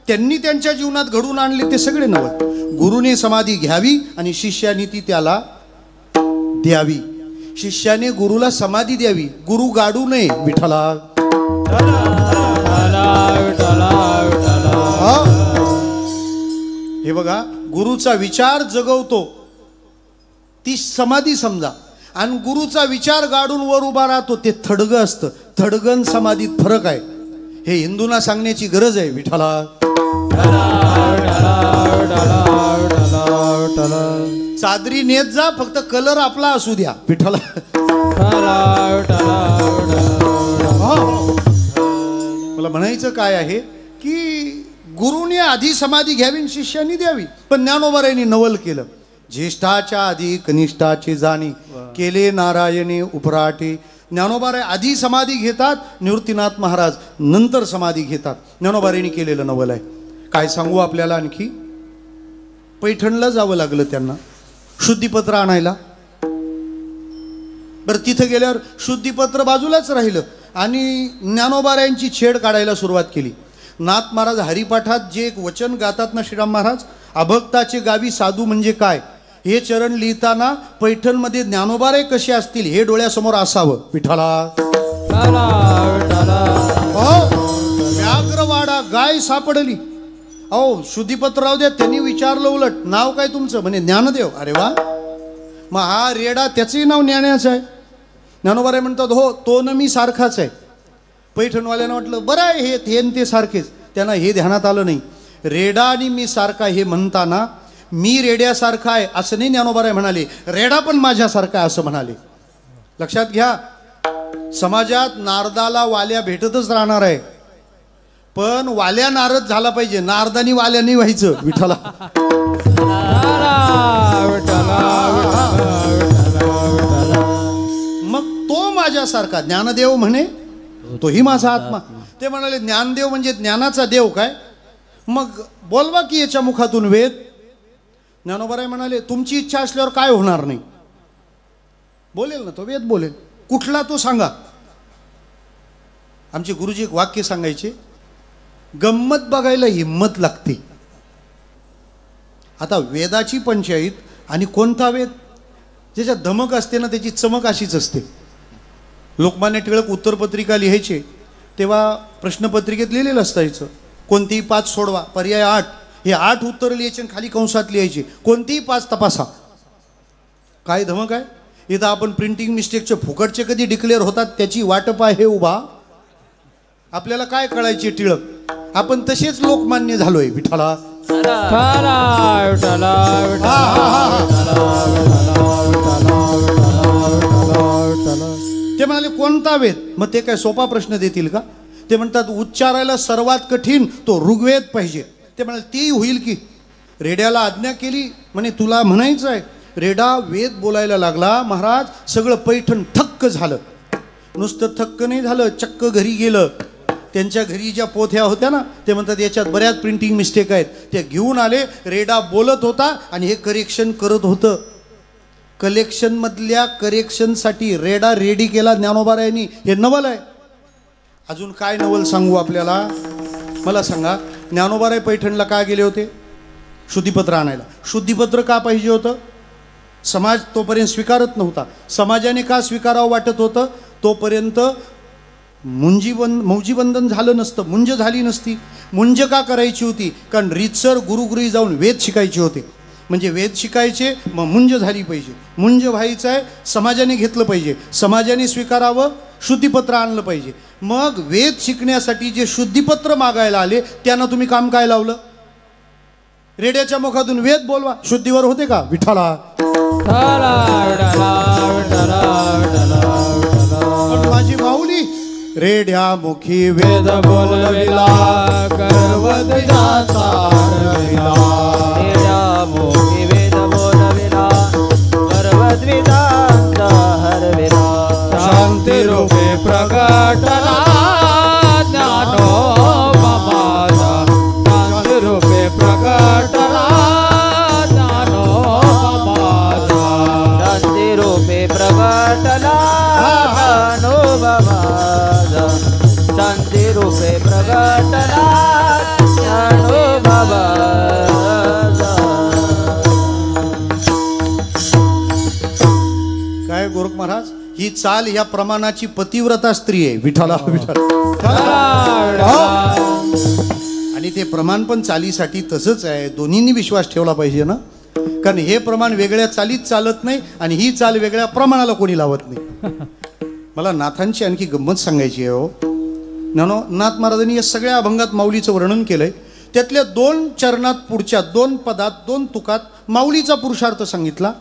त्यांनी त्यांच्या जीवनात घडून आणले ते सगळे नवल. गुरुने समाधी घ्यावी आणि शिष्याने ती त्याला द्यावी. शिष्याने गुरुला समाधी द्यावी, गुरु गाडू नये. विठाला हे बघा, गुरुचा विचार जगवतो ती समाधी समजा. आणि गुरुचा विचार गाडून वर उभा राहतो ते थडगं असतं. थडगन समाधीत फरक आहे. हे हिंदूंना सांगण्याची गरज आहे. विठाला चादरी नेत जा, फक्त कलर आपला असू द्या. विठाला मला म्हणायचं काय आहे की गुरुने आधी समाधी घ्यावी आणि शिष्यानी द्यावी. पण ज्ञानोबारायांनी नवल केलं. ज्येष्ठाच्या आधी कनिष्ठाचे जाणी, केले नारायणे उपराटे. ज्ञानोबाराय आधी समाधी घेतात, निवृत्तीनाथ महाराज नंतर समाधी घेतात. ज्ञानोबारायांनी केलेलं नवल आहे. काय सांगू आपल्याला आणखी. पैठणला जावं लागलं त्यांना शुद्धीपत्र आणायला. बरं, तिथं गेल्यावर शुद्धीपत्र बाजूलाच राहिलं आणि ज्ञानोबारायांची छेड काढायला सुरुवात केली. नाथ महाराज हरिपाठात जे एक वचन गातात ना श्रीराम महाराज, अभक्ताचे गावी साधू म्हणजे काय, हे चरण लिहिताना पैठणमध्ये ज्ञानोबाराय कसे असतील हे डोळ्यासमोर असावं. विठाला व्याघ्रवाडा गाय सापडली. अहो शुद्धीपत्र राहू द्या, त्यांनी विचारलं उलट नाव काय तुमचं, म्हणे ज्ञानदेव. अरे वा, मग हा रेडा त्याचंही नाव ज्ञानाचं आहे. ज्ञानोबाराय म्हणतात हो तो न मी सारखाच आहे. पैठणवाल्यानं वाटलं बरं आहे हे ते सारखेच. त्यांना हे ध्यानात आलं नाही. रेडा आणि मी सारखा हे म्हणताना मी रेड्यासारखा आहे असं नाही ज्ञानोबाराय म्हणाले, रेडा पण माझ्यासारखा आहे असं म्हणाले. लक्षात घ्या, समाजात नारदाला वाल्या भेटतच राहणार आहे, पण वाल्या नारद झाला पाहिजे, नारदानी वाल्या नाही व्हायचं. विठाला मग तो माझ्यासारखा ज्ञानदेव म्हणे, तोही माझा आत्मा. ते म्हणाले ज्ञानदेव म्हणजे ज्ञानाचा देव काय, मग बोलवा की याच्या मुखातून वेद. ज्ञानोबाराय म्हणाले तुमची इच्छा असल्यावर काय होणार नाही. बोलेल ना तो वेद, बोलेल. कुठला तो सांगा. आमचे गुरुजी एक वाक्य सांगायचे, गंमत बघायला हिंमत लागते. आता वेदाची पंचायत आणि कोणता वेद? ज्याच्यात धमक असते ना त्याची चमक अशीच असते. लोकमान्य टिळक उत्तरपत्रिका लिहायचे तेव्हा प्रश्नपत्रिकेत लिहिलेलं असायचं कोणतीही 5 सोडवा, पर्याय 8. हे 8 उत्तर लिहायचे आणि खाली कंसात लिहायचे कोणतीही 5 तपासा. काय धमक आहे? इथं आपण प्रिंटिंग मिस्टेकचे फुकटचे कधी डिक्लेअर होतात त्याची वाटप आहे उभा. आपल्याला काय कळायचे टिळक? आपण तसेच लोकमान्य झालोय. विठाला ते म्हणाले कोणता वेद? मग ते काय सोपा प्रश्न देतील का? ते म्हणतात उच्चारायला सर्वात कठीण तो ऋग्वेद पाहिजे. ते म्हणाले ती होईल की? रेड्याला आज्ञा केली म्हणे तुला म्हणायचं आहे. रेडा वेद बोलायला लागला. महाराज सगळं पैठण थक्क झालं. नुसतं थक्क नाही झालं, चक्क घरी गेलं. त्यांच्या घरी ज्या पोथ्या होत्या ना ते म्हणतात याच्यात बऱ्याच प्रिंटिंग मिस्टेक आहेत. ते घेऊन आले. रेडा बोलत होता आणि हे करेक्शन करत होतं. कलेक्शनमधल्या करेक्शनसाठी रेडा रेडी केला ज्ञानोबारायांनी. हे नवल आहे. अजून काय नवल सांगू आपल्याला? मला सांगा ज्ञानोबाराय पैठणला का गेले होते? शुद्धीपत्र आणायला. शुद्धीपत्र का पाहिजे होतं? समाज तोपर्यंत स्वीकारत नव्हता. समाजाने का स्वीकारावं वाटत होतं? तोपर्यंत मौजीबंधन झालं नसतं, मुंज झाली नसती. मुंज का करायची होती? कारण रीतसर गुरुगृही जाऊन वेद शिकायचे होते. म्हणजे वेद शिकायचे मग मुंज झाली पाहिजे. मुंज व्हायचं आहे समाजाने घेतलं पाहिजे, समाजाने स्वीकारावं, शुद्धीपत्र आणलं पाहिजे. मग वेद शिकण्यासाठी जे शुद्धीपत्र मागायला आले त्यांना तुम्ही काम काय लावलं? रेड्याच्या मुखातून वेद बोलवा. शुद्धीवर होते का? विठाला माझी माऊली रेड्या मुखी वेद बोलविला गर्वध्वजाचा हरविला. रेड्या मुखी वेद बोलविला गर्वध्वजाचा हरविला. शांती रूपे प्रगटला ज्ञानोबा माझा. शांती रूपे प्रगटला ज्ञानोबा माझा. शांती रूपे प्रगटला ज्ञानोबा माझा. शांती रूपे प्रगटला ज्ञानोबा माझा. काय गोरख महाराज ही चाल या प्रमाणाची पतिव्रता स्त्री आहे. विठाला विठाला. आणि ते प्रमाण पण चालीसाठी तसंच आहे. दोन्हींनी विश्वास ठेवला पाहिजे ना. कारण हे प्रमाण वेगळ्या चालीत चालत नाही आणि ही चाल वेगळ्या प्रमाणाला कोणी लावत नाही. मला नाथांची आणखी गंमत सांगायची आहे हो. नाथ महाराजांनी या सगळ्या अभंगात माऊलीचं वर्णन केलंय. त्यातल्या 2 चरणात पुढच्या 2 पदात 2 तुकात माऊलीचा पुरुषार्थ सांगितला.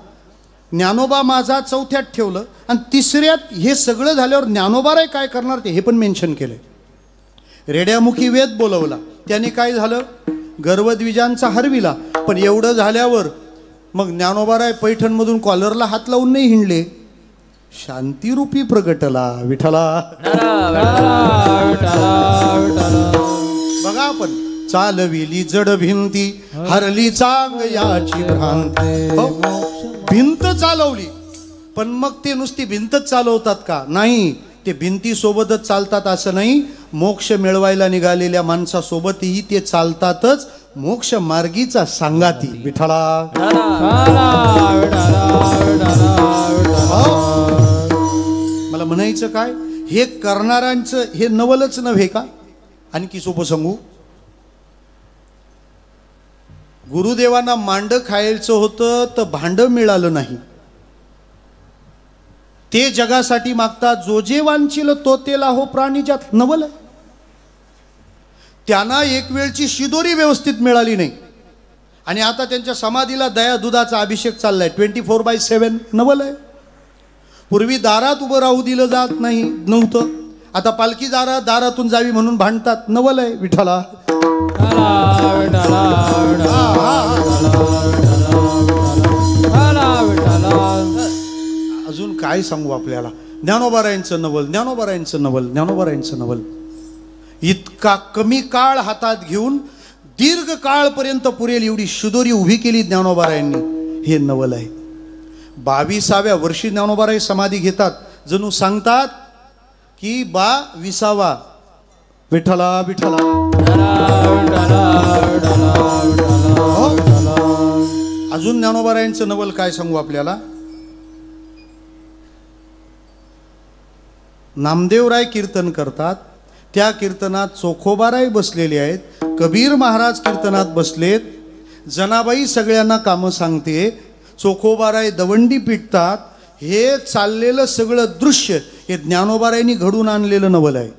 ज्ञानोबा माझा 4थ्यात ठेवलं आणि 3ऱ्यात हे सगळं झाल्यावर ज्ञानोबाराय काय करणार ते हे पण मेन्शन केलंय. रेड्यामुखी वेद बोलवला त्याने काय झालं? गर्वद्विजांचा हरविला. पण एवढं झाल्यावर मग ज्ञानोबाराय पैठणमधून कॉलरला हात लावून नाही हिंडले. शांतीरूपी प्रगटला. विठाला बघा आपण चालविली जड भिंती हरली चांग याची भ्रांती. भिंत चालवली पण मग ते नुसती भिंतच चालवतात का? नाही. ते भिंतीसोबतच चालतात असं नाही. मोक्ष मिळवायला निघालेल्या माणसासोबतही ते चालतातच. मोक्ष मार्गीचा सांगाती. विठाला मला म्हणायचं काय? हे करणाऱ्यांचं हे नवलच नव्हे का? आणखी सोपं सांगू. गुरुदेवांना मांड खायचं होतं तर भांड मिळालं नाही. ते जगासाठी मागतात जो जे वांछिल तो तेला हो प्राणीजात. नवल त्यांना एक वेळची शिदोरी व्यवस्थित मिळाली नाही आणि आता त्यांच्या समाधीला दया दुधाचा अभिषेक चाललाय 24/7. नवल आहे. पूर्वी दारात उभं राहू दिलं जात नाही नव्हतं. आता पालखी दारातून जावी म्हणून भांडतात. नवल आहे. विठाला अजून काय सांगू आपल्याला? ज्ञानोबारायांचं नवल, ज्ञानोबारायांचं नवल, ज्ञानोबारायांचं नवल. इतका कमी काळ हातात घेऊन दीर्घ काळपर्यंत पुरेल एवढी शिदोरी उभी केली ज्ञानोबारायांनी. हे नवल आहे. 22व्या वर्षी ज्ञानोबाराय समाधी घेतात. जणू सांगतात की 22वा विठ्ठला विठ्ठला. अजून ज्ञानोबारायांचं नवल काय सांगू आपल्याला. नामदेवराय कीर्तन करतात, त्या कीर्तनात चोखोबाराय बसलेले आहेत, कबीर महाराज कीर्तनात बसलेत, जनाबाई सगळ्यांना कामं सांगते, चोखोबाराय दवंडी पिटतात. हे चाललेलं सगळं दृश्य हे ज्ञानोबारायांनी घडून आणलेलं नवल आहे.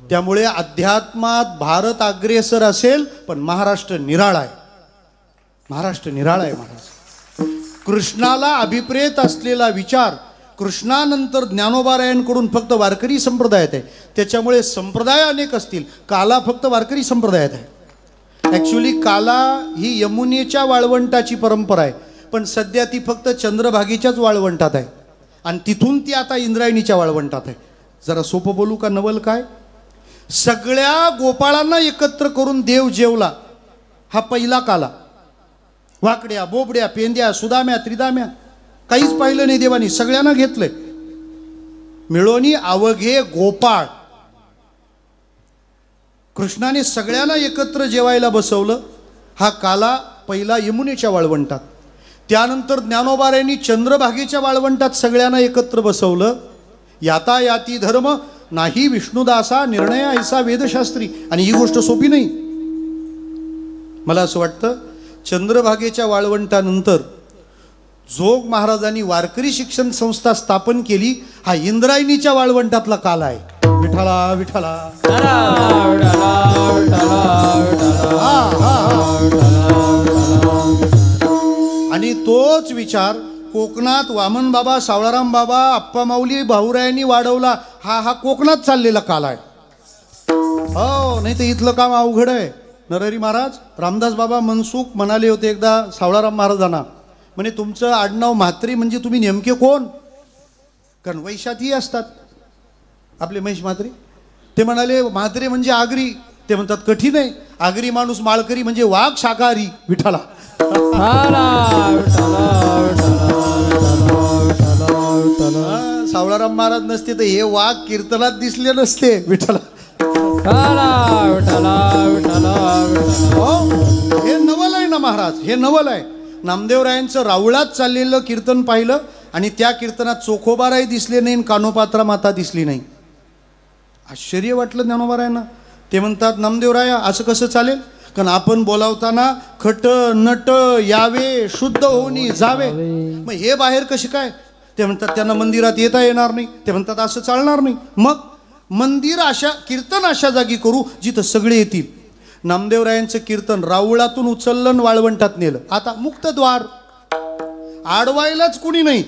त्यामुळे अध्यात्मात भारत अग्रेसर असेल, पण महाराष्ट्र निराळा आहे. महाराष्ट्र निराळा आहे. महाराज कृष्णाला अभिप्रेत असलेला विचार कृष्णानंतर ज्ञानोबारायांकडून फक्त वारकरी संप्रदायात आहे. त्याच्यामुळे संप्रदाय अनेक असतील, काला फक्त वारकरी संप्रदायात आहे. ॲक्च्युली काला ही यमुनेच्या वाळवंटाची परंपरा आहे, पण सध्या ती फक्त चंद्रभागेच्याच वाळवंटात आहे आणि तिथून ती आता इंद्रायणीच्या वाळवंटात आहे. जरा सोपं बोलू का नवल काय. सगळ्या गोपाळांना एकत्र करून देव जेवला, हा पहिला काला. वाकड्या बोबड्या पेंद्या सुदाम्या त्रिदाम्या काहीच पाहिलं नाही देवानी, सगळ्यांना घेतलंय. मिळोनी अवघे गोपाळ. कृष्णाने सगळ्यांना एकत्र जेवायला बसवलं, हा काला पहिला यमुनेच्या वाळवंटात. त्यानंतर ज्ञानोबारायांनी चंद्रभागेच्या वाळवंटात सगळ्यांना एकत्र बसवलं. यातायाती धर्म नाही विष्णुदासा निर्णय ऐसा वेदशास्त्री. आणि ही गोष्ट सोपी नाही. मला असं वाटतं चंद्रभागेच्या वाळवंटानंतर जोग महाराजांनी वारकरी शिक्षण संस्था स्थापन केली, हा इंद्रायणीच्या वाळवंटातला काल आहे. विठ्ठला विठ्ठला. आणि तोच विचार कोकणात वामन बाबा, सावळाराम बाबा, आप्पा माऊली, भाऊरायांनी वाढवला. हा कोकणात चाललेला काल आहे. हो, नाही तर इथलं काम अवघड आहे. नरहरी महाराज, रामदास बाबा मनसुख म्हणाले होते एकदा सावळाराम महाराजांना, म्हणे तुमचं आडनाव म्हात्रे म्हणजे तुम्ही नेमके कोण. कारण वैशातही असतात आपले महेश म्हात्रे. ते म्हणाले म्हात्रे म्हणजे आगरी. ते म्हणतात कठीण आहे, आगरी माणूस माळकरी म्हणजे वाघ शाकाहारी. विठ्ठला. सावळाराम महाराज नसते तर हे वाघ कीर्तनात दिसले नसते. विठ्ठला. हे नवल आहे ना महाराज, हे नवल आहे. नामदेवरायांचं रावळात चाललेलं कीर्तन पाहिलं आणि त्या कीर्तनात चोखोबाराही दिसले नाही आणि कानोपात्रा माता दिसली नाही. आश्चर्य वाटलं ज्ञानोबारायांना. ते म्हणतात नामदेवराया असं कसं चालेल, कारण आपण बोलावताना खट नट यावे शुद्ध होऊनी जावे, मग हे बाहेर कसे काय. ते म्हणतात त्यांना मंदिरात येता येणार नाही. ते म्हणतात असं चालणार नाही. मग मंदिर अशा कीर्तन अशा जागी करू जिथं सगळे येतील. नामदेवरायांचं कीर्तन रावळातून उचललं वाळवंटात नेलं. आता मुक्त द्वार, आडवायलाच कुणी नाही.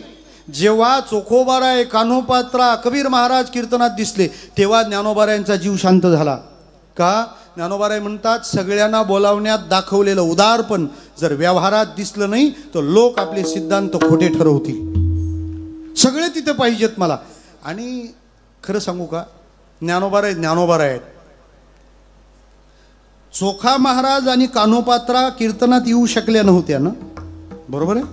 जेव्हा चोखोबाराय, कान्होपात्रा, कबीर महाराज कीर्तनात दिसले तेव्हा ज्ञानोबारायांचा जीव शांत झाला. का. ज्ञानोबाराय म्हणतात सगळ्यांना बोलावण्यात दाखवलेलं उदारपण जर व्यवहारात दिसलं नाही तर लोक आपले सिद्धांत खोटे ठरवतील. सगळे तिथे पाहिजेत मला. आणि खरं सांगू का, ज्ञानोबाराय आहेत. चोखा महाराज आणि कान्होपात्रा कीर्तनात येऊ शकल्या नव्हत्या ना, बरोबर आहे.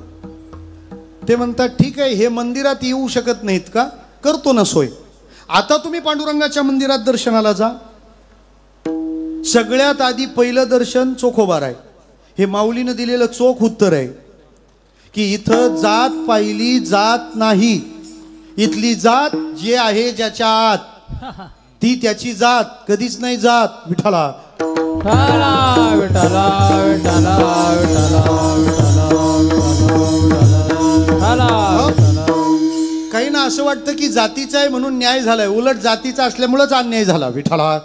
ते म्हणतात ठीक आहे, हे मंदिरात येऊ शकत नाहीत का, करतो ना सोय. आता तुम्ही पांडुरंगाच्या मंदिरात दर्शनाला जा. सगळ्यात आधी पहिलं दर्शन चोखोबाराय. हे माऊलीनं दिलेलं चोख उत्तर आहे की इथं जात पाहिली जात नाही. इथली जात जे आहे ज्याच्या आत ती त्याची जात कधीच नाही जात. विठ्ठला. काही ना असं वाटतं की जातीचा आहे म्हणून न्याय झालाय, उलट जातीचा असल्यामुळेच अन्याय झाला. विठ्ठला.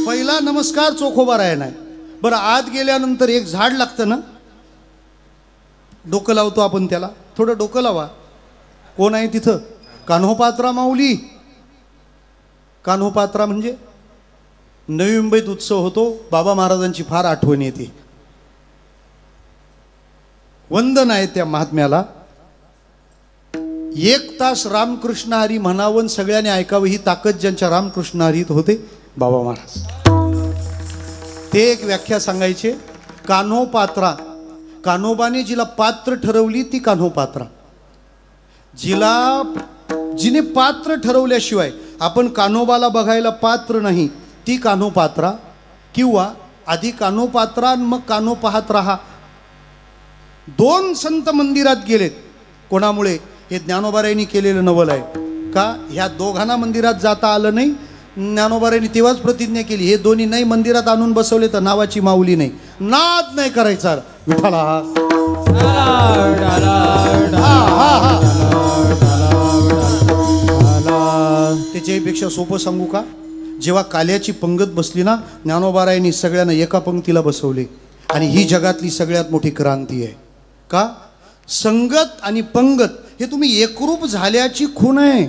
पहिला नमस्कार चोखोबाराय नाही. बरं, आत गेल्यानंतर एक झाड लागतं ना, डोकं लावतो आपण त्याला. थोडं डोकं लावा. कोण आहे तिथं. कान्होपात्रा माऊली. कान्होपात्रा म्हणजे नवी मुंबईत उत्सव होतो, बाबा महाराजांची फार आठवण येते. वंदन आहे त्या महात्म्याला. 1 तास रामकृष्ण हरी म्हणावं, सगळ्यांनी ऐकावं, ही ताकद ज्यांच्या रामकृष्ण हरीत होते बाबा महाराज. ते एक व्याख्या सांगायचे. कान्होपात्रा, कान्होबाने जिला पात्र ठरवली ती कान्होपात्रा. जिला जिने पात्र ठरवल्याशिवाय आपण कान्होबाला बघायला पात्र नाही, ती कान्होपात्रा, किंवा आधी कान्होपात्रा मग कान्हो पाहत राहा. 2 संत मंदिरात गेलेत. कोणामुळे? हे ज्ञानोबारायांनी केलेलं नवल आहे. का ह्या दोघांना मंदिरात जाता आलं नाही? ज्ञानोबारायांनी तेव्हाच प्रतिज्ञा केली, हे दोन्ही नाही मंदिरात आणून बसवले तर नावाची माऊली नाही, नाद नाही करायचा विठ्ठला. त्याच्यापेक्षा सोपं सांगू का? जेव्हा काल्याची पंगत बसली ना, ज्ञानोबारायांनी सगळ्यांना एका पंक्तीला बसवले. आणि ही जगातली सगळ्यात मोठी क्रांती आहे. का? संगत आणि पंगत हे तुम्ही एकरूप झाल्याची खूण आहे.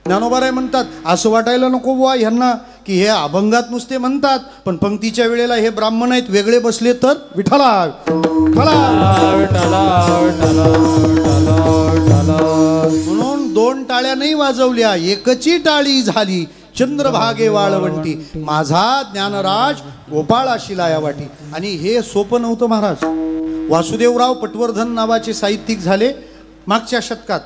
ज्ञानोबाराय म्हणतात, असं वाटायला नको बुवा ह्यांना की हे अभंगात नुसते म्हणतात, पण पंक्तीच्या वेळेला हे ब्राह्मण आहेत वेगळे बसले तर विठ्ठला म्हणून 2 टाळ्या नाही वाजवल्या, एकची टाळी झाली. चंद्रभागे वाळवंटी, माझा ज्ञानराज गोपाळा शिलाया वाटी. आणि हे सोपं नव्हतं महाराज. वासुदेवराव पटवर्धन नावाचे साहित्यिक झाले मागच्या शतकात.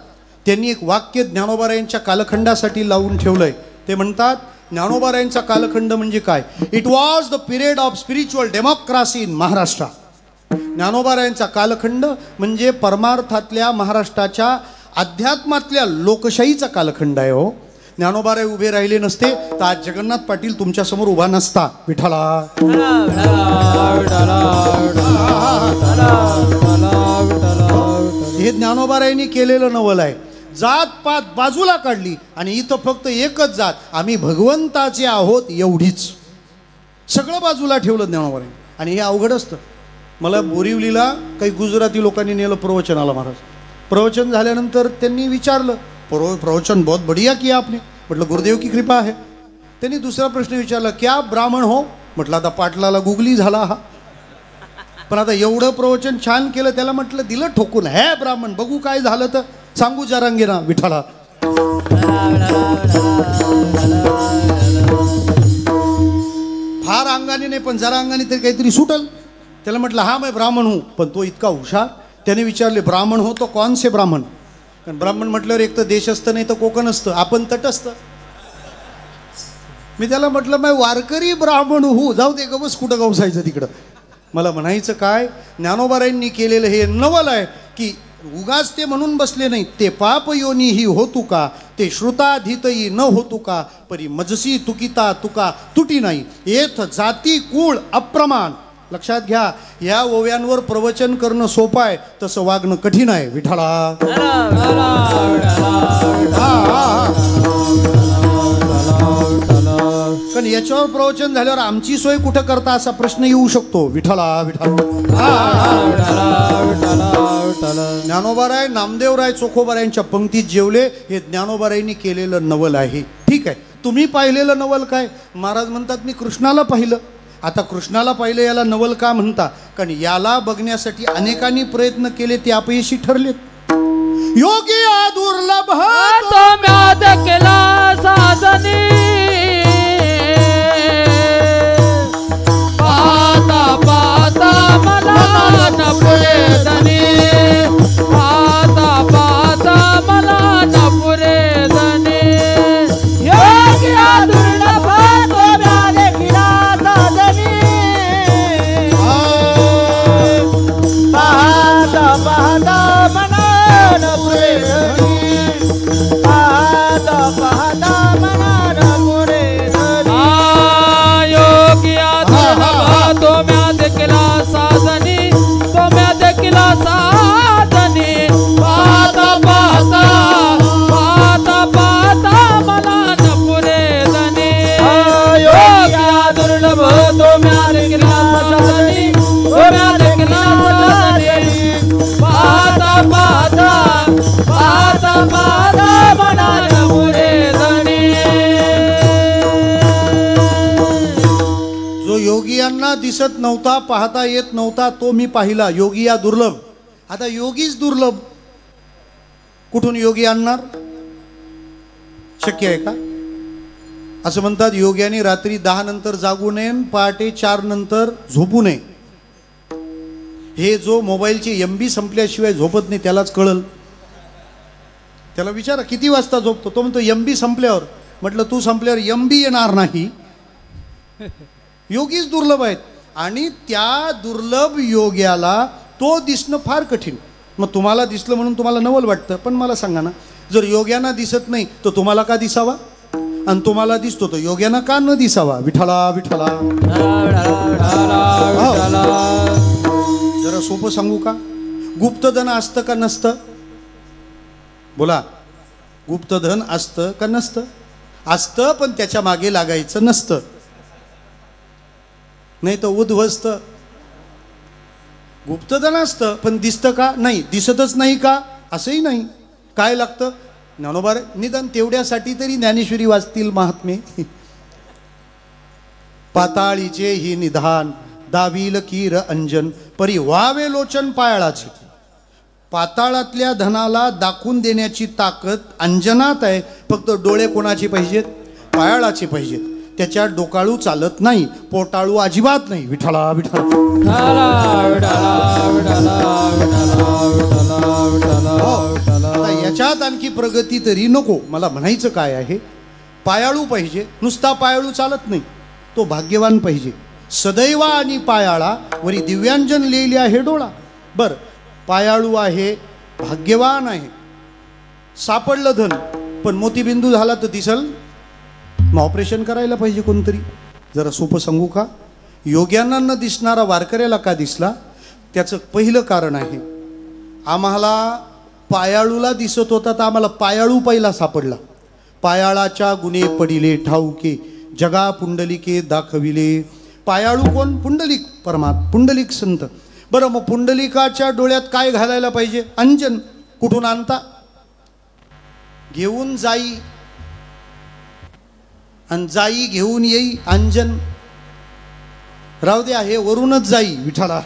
त्यांनी एक वाक्य ज्ञानोबारायांच्या कालखंडासाठी लावून ठेवलंय. ते म्हणतात, ज्ञानोबारायांचा कालखंड म्हणजे काय? It was the period of spiritual democracy in Maharashtra. ज्ञानोबारायांचा कालखंड म्हणजे परमार्थातल्या महाराष्ट्राच्या अध्यात्मातल्या लोकशाहीचा कालखंड आहे. हो, ज्ञानोबाराय उभे राहिले नसते तर आज जगन्नाथ पाटील तुमच्या समोर उभा नसता. विठ्ठला. हे ज्ञानोबारायांनी केलेलं नवल आहे. जात पात बाजूला काढली आणि इथं फक्त एकच जात, आम्ही भगवंताचे आहोत एवढीच. सगळं बाजूला ठेवलं ज्ञानोबारायांनी. आणि हे अवघड असतं. मला बोरिवलीला काही गुजराती लोकांनी नेलं प्रवचनाला महाराज. प्रवचन झाल्यानंतर त्यांनी विचारलं, प्रवचन बहुत बढ़िया किया आपने. म्हटलं गुरुदेव की कृपा आहे. त्यांनी दुसरा प्रश्न विचारला, क्या ब्राह्मण हो? म्हटलं आता पाटलाला गुगली झाला हा. पण आता एवढं प्रवचन छान केलं, त्याला म्हटलं दिलं ठोकून, हे ब्राह्मण बघू काय झालं तर सांगू जरांगे ना विठ्ठला. फार अंगाने नाही पण जरा अंगाने तरी काहीतरी सुटल. त्याला म्हटलं हा मैं ब्राह्मण हूँ. पण तो इतका हुशार, त्याने विचारले ब्राह्मण हो तो कौन से ब्राह्मण? कारण ब्राह्मण म्हटल्यावर एक तर देश असतं नाही तर कोकण असतं, आपण तटस्थ. मी त्याला म्हटलं मैं वारकरी ब्राह्मण हूँ. जाऊ दे गबस, कुठं गवसायचं तिकडं. मला म्हणायचं काय, ज्ञानोबारायांनी केलेलं हे नवल आहे की उगाच ते म्हणून बसले नाही, ते पाप योनी ही होतू का, ते श्रुताधीतही न होतू का, परी मजसी तुकिता तुका तुटी नाही, येथ जाती कुळ अप्रमाण. लक्षात घ्या, या ओव्यांवर प्रवचन करणं सोपं आहे, तसं वागणं कठीण आहे. विठ्ठला. कारण याच्यावर प्रवचन झाल्यावर आमची सोय कुठं करता असा प्रश्न येऊ शकतो. विठ्ठला विठ्ठला. ज्ञानोबाराय नामदेवराय चोखोबारायांच्या पंक्तीत जेवले, हे ज्ञानोबारायांनी केलेलं नवल आहे. ठीक आहे, तुम्ही पाहिलेलं नवल काय? महाराज म्हणतात मी कृष्णाला पाहिलं. आता कृष्णाला पाहिलं याला नवल का म्हणता? कारण याला बघण्यासाठी अनेकांनी प्रयत्न केले, ते अपयशी ठरलेत. योगी दुर्लभ तो म्याद केला साधने, पाहता पाहता मला न पुरे धनी, पाहता पाहता मला न पुरे धनी. योगी दुर्लभ तो म्याद केला साधने, पाहता पाहता मला न पुरे धनी, पाहता पाहता मला न पुरे धनी. योगी दुर्लभ तो म्याद केला साधनी, तो म्याद केला साधनी, पाहता पाहता पाहता पाहता मला न पुरे धनी. योगी दुर्लभ तो म्याद केला साधनी, तो म्याद केला साधनी, पाहता पाहता पाहता पाहता मला न पुरे धनी. जो योगियांना दिसत नव्हता, पाहता येत नव्हता, तो मी पाहिला. योगी या दुर्लभ. आता योगीच दुर्लभ, कुठून योगी आणणार? शक्य आहे का? असं म्हणतात योग्याने रात्री 10 नंतर जागू नये, पहाटे 4 नंतर झोपू नये. हे जो मोबाईलची MB संपल्याशिवाय झोपत नाही त्यालाच कळल. त्याला विचारा किती वाजता झोपतो. तो म्हणतो एमबी संपल्यावर. म्हटलं तू संपल्यावर एमबी येणार नाही. योगीच दुर्लभ आहेत आणि त्या दुर्लभ योग्याला तो दिसणं फार कठीण. मग तुम्हाला दिसलं म्हणून तुम्हाला नवल वाटतं. पण मला सांगा ना, जर योग्यांना दिसत नाही तर तुम्हाला का दिसावा, आणि तुम्हाला दिसतो तर योग्यांना का न दिसावा. विठ्ठला विठ्ठला. जरा सोपं सांगू का, गुप्तधन असतं का नसतं. बोला, गुप्तधन असतं का नसतं. असतं पण त्याच्या मागे लागायचं नसतं. नाही तर उद्ध्वस्त. गुप्तधन असतं पण दिसतं का नाही, दिसतच नाही का असंही नाही. काय लागतं, ज्ञानोबा निदान तेवढ्यासाठी तरी ज्ञानेश्वरी वाचतील महात्मे. पाताळीचे ही निधान दावील कीर अंजन परी व्हावे लोचन पायाळाचे. पाताळातल्या धनाला दाखवून देण्याची ताकद अंजनात आहे. फक्त डोळे कोणाचे पाहिजेत, पायाळाचे पाहिजेत. त्याच्यात डोकाळू चालत नाही, पोटाळू अजिबात नाही. विठ्ठला विठ्ठला. याच्यात आणखी प्रगती तरी नको. मला म्हणायचं काय आहे, पायाळू पाहिजे. नुसता पायाळू चालत नाही, तो भाग्यवान पाहिजे. सदैव आणि पायाळा वरी दिव्यांजन लिहिले आहे डोळा. बर, पायाळू आहे, भाग्यवान आहे, सापडलं धन, पण मोतीबिंदू झाला तर दिसल. मग ऑपरेशन करायला पाहिजे कोणतरी. जरा सोपं सांगू का, योग्यांना न दिसणारा वारकऱ्याला का दिसला. त्याचं पहिलं कारण आहे, आम्हाला पायाळूला दिसत होता तर आम्हाला पायाळू पहिला सापडला. पायाळाच्या गुणे पडिले ठाऊके जगा पुंडलिके दाखविले. पायाळू कोण, पुंडलिक परमात्मा, पुंडलिक संत. बरं, मग पुंडलिकाच्या डोळ्यात काय घालायला पाहिजे, अंजन. कुठून आणता, घेऊन जाई, आणि जाई घेऊन येई. अंजन राहू द्या, हे वरूनच जाई. विठ्ठला.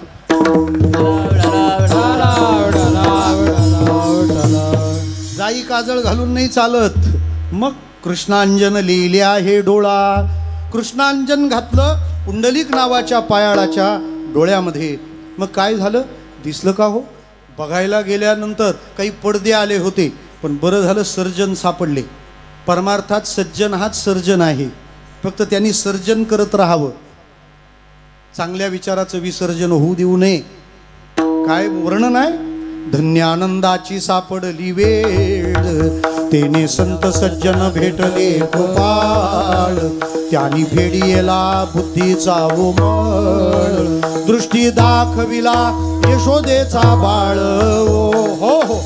जाई काजळ घालून नाही चालत. मग कृष्णांजन लिहिले आहे डोळा. कृष्णांजन घातलं पुंडलिक नावाच्या पायाळाच्या डोळ्यामध्ये. मग काय झालं, दिसलं का हो. बघायला गेल्यानंतर काही पडदे आले होते, पण बरं झालं सर्जन सापडले. परमार्थात सज्जन हाच सर्जन आहे. फक्त त्यांनी सर्जन करत राहावं, चांगल्या विचाराचं विसर्जन होऊ देऊ नये. काय वर्णन आहे, धन्य आनंदाची सापडली वेळ तेने संत सज्जन भेटले गोपाळ. त्यांनी फेडियेला बुद्धीचा उमळ दृष्टी दाखविला यशोदेचा बाळ. हो हो,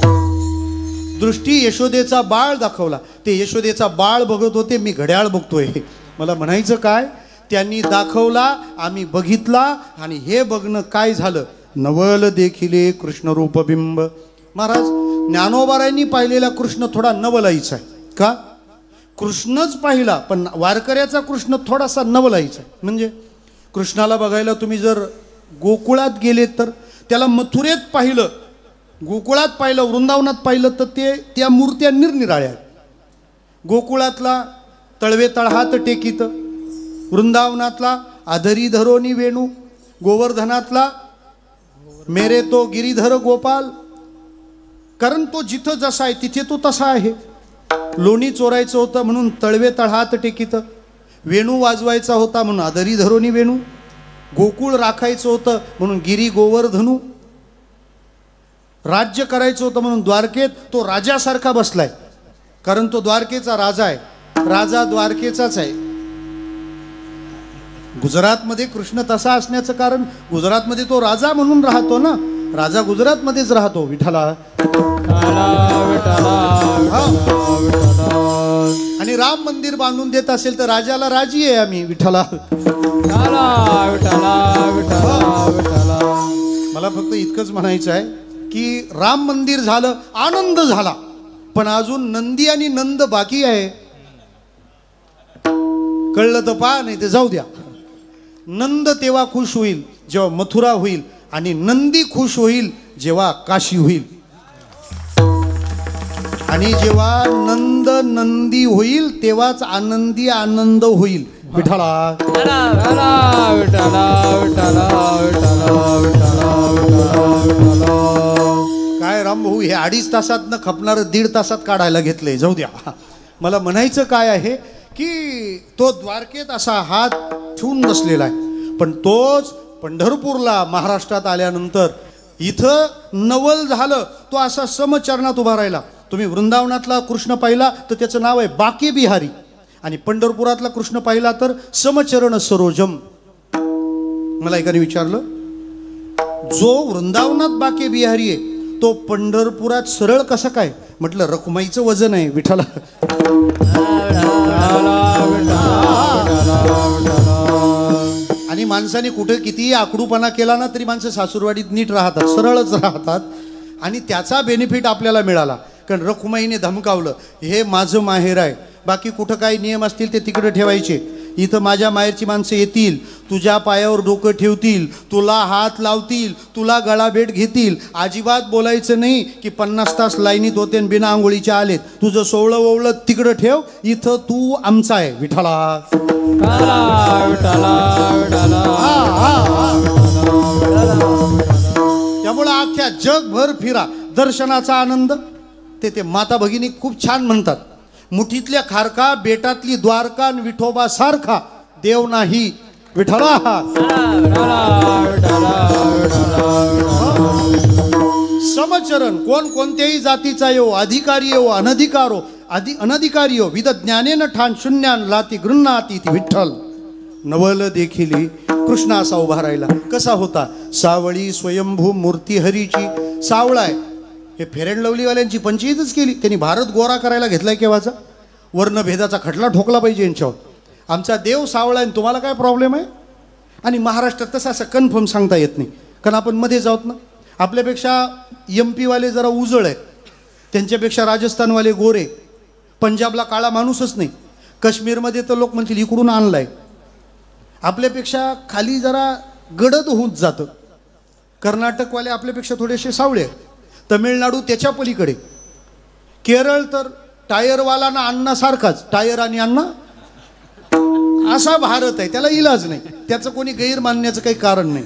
दृष्टी यशोदेचा बाळ दाखवला. ते यशोदेचा बाळ बघत होते, मी घड्याळ बघतोय. मला म्हणायचं काय, त्यांनी दाखवला, आम्ही बघितला, आणि हे बघणं काय झालं, नवल देखिले कृष्ण रूपबिंब. महाराज, ज्ञानोबारायांनी पाहिलेला कृष्ण थोडा नवलाईचा आहे. का, कृष्णच पाहिला, पण वारकऱ्याचा कृष्ण थोडासा नवलाईचा आहे. म्हणजे कृष्णाला बघायला तुम्ही जर गोकुळात गेले तर त्याला मथुरेत पाहिलं, गोकुळात पाहिलं, वृंदावनात पाहिलं तर त्या मूर्त्या निरनिराळ्या आहेत. गोकुळातला तळवे तळहात टेकीत, वृंदावनातला आधरी धरोनी वेणू, गोवर्धनातला मेरे तो गिरीधर गोपाल. कारण तो जिथं जसा आहे तिथे तो तसा आहे. लोणी चोरायचं होतं म्हणून तळवे तळहात टेकीत, वेणू वाजवायचा होता म्हणून आधरी धरोनी वेणू, गोकुळ राखायचं होतं म्हणून गिरी गोवर्धनू, राज्य करायचं होतं म्हणून द्वारकेत तो राजासारखा बसलाय. कारण तो द्वारकेचा राजा आहे, राजा द्वारकेचाच आहे. गुजरातमध्ये कृष्ण तसा असण्याचं कारण, गुजरातमध्ये तो राजा म्हणून राहतो ना, राजा गुजरातमध्येच राहतो. विठ्ठला. आणि राम मंदिर बांधून देत असेल तर राजाला राजी आहे आम्ही. विठ्ठला. मला फक्त इतकंच म्हणायचं आहे की राम मंदिर झालं, आनंद झाला, पण अजून नंदी आणि नंद बाकी आहे. कळलं तर पहा, नाही ते जाऊ द्या. नंद तेव्हा खुश होईल जेव्हा मथुरा होईल, आणि नंदी खुश होईल जेव्हा काशी होईल. आणि जेव्हा नंद नंदी होईल तेव्हाच आनंदी आनंद होईल. विठ्ठला. काय रामभाऊ हे 2.5 तासात न खपणारं 1.5 तासात काढायला घेतलंय, जाऊ द्या. मला म्हणायचं काय आहे की तो द्वारकेत असा हात ठेवून बसलेला आहे, पण तोच पंढरपूरला महाराष्ट्रात आल्यानंतर इथं नवल झालं, तो असा समचरणात उभा राहिला. तुम्ही वृंदावनातला कृष्ण पाहिला तर त्याचं नाव आहे बाके बिहारी, आणि पंढरपुरातला कृष्ण पाहिला तर समचरण सरोजम. मला एकाने विचारलं, जो वृंदावनात बाके बिहारी आहे तो पंढरपुरात सरळ कसा काय? म्हटलं रखुमाईचं वजन आहे विठाला. आणि माणसाने कुठे कितीही आकडूपणा केला ना तरी माणसं सासूरवाडीत नीट राहतात, सरळच राहतात, आणि त्याचा बेनिफिट आपल्याला मिळाला. कारण रखुमाईने धमकावलं, हे माझं माहेर आहे, बाकी कुठं काही नियम असतील ते तिकडे ठेवायचे, इथं माझ्या माहेरची माणसं येतील, तुझ्या पायावर डोकं ठेवतील, तुला हात लावतील, तुला गळाभेट घेतील, अजिबात बोलायचं नाही की 50 तास लाईनीत होते आणि बिना आंघोळीच्या आलेत, तुझं सोवळं ओवळं तिकडं ठेव, इथं तू आमचा आहे विठाला. त्यामुळं अख्ख्या जगभर फिरा, दर्शनाचा आनंद. ते माता भगिनी खूप छान म्हणतात, मुठीतल्या खारका बेटातली द्वारका विठोबा सारखा देव नाही विठला. समचरण कोण कोणत्याही जातीचा येऊ, अधिकारी येऊ अनधिकारो अनधिकारी येऊ, विद ज्ञानेन ठाण शून्यान लाती गृह्णाती ती विठ्ठल. नवल देखील कृष्ण असा उभा राहिला. कसा होता? सावळी स्वयंभू मूर्ती हरीची. सावळा आहे, हे फेअर अँड लवलीवाल्यांची पंचायतच केली त्यांनी. भारत गोरा करायला घेतलाय केव्हाचा? वर्णभेदाचा खटला ठोकला पाहिजे यांच्यावर. आमचा देव सावळा आहे, तुम्हाला काय प्रॉब्लेम आहे? आणि महाराष्ट्रात तसं असं कन्फर्म सांगता येत नाही, कारण आपण मध्ये जाऊत ना. आपल्यापेक्षा MP वाले जरा उजळ आहेत, त्यांच्यापेक्षा राजस्थानवाले गोरे, पंजाबला काळा माणूसच नाही, काश्मीरमध्ये तर लोक म्हणतील इकडून आणलाय. आपल्यापेक्षा खाली जरा गडद होत जातं. कर्नाटकवाले आपल्यापेक्षा थोडेसे सावळे आहेत, तमिळनाडू त्याच्या पलीकडे, केरळ तर टायरवाला ना अण्णा सारखाच, टायर आणि अण्णा असा भारत आहे, त्याला इलाज नाही, त्याचं कोणी गैर मानण्याचं काही कारण नाही.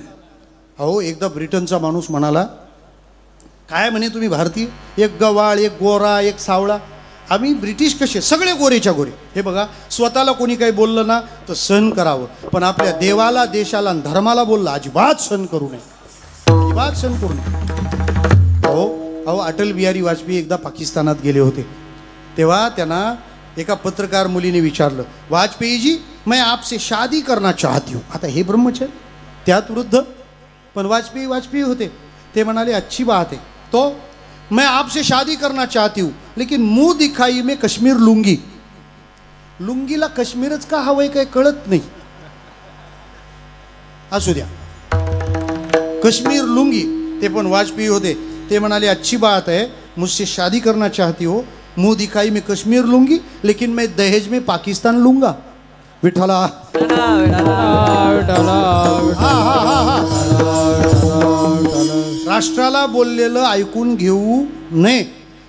अहो एकदा ब्रिटनचा माणूस म्हणाला, काय म्हणे तुम्ही भारतीय, एक गवाळ, एक गोरा, एक सावळा, आम्ही ब्रिटिश कसे सगळे गोरेच्या गोरे. हे बघा, स्वतःला कोणी काही बोललं ना तर सहन करावं, पण आपल्या देवाला, देशाला, धर्माला बोललं अजिबात सहन करू नये, अजिबात सहन करू नये. अहो अटल बिहारी वाजपेयी एकदा पाकिस्तानात गेले होते, तेव्हा त्यांना एका पत्रकार मुलीने विचारलं, वाजपेयी जी मैं आपसे शादी करना चाहती हूँ. आता हे ब्रह्मचर्य त्यात वृद्ध, पण वाजपेयी होते. ते म्हणाले अच्छी बात है, तो मैं आपसे शादी करना चाहती हूँ लेकिन मुंह दिखाई में कश्मीर लुंगी. लुंगीला कश्मीरच का हवंय काय कळत नाही. असू द्या, कश्मीर लुंगी. ते पण वाजपेयी होते. ते म्हणाले अच्छी बात है, मुझसे शादी करना चाहती हो, मुंह दिखाई में कश्मीर लूंगी लेकिन मैं दहेज में पाकिस्तान लूंगा. विठला. राष्ट्राला बोललेलं ऐकून घेऊ नये.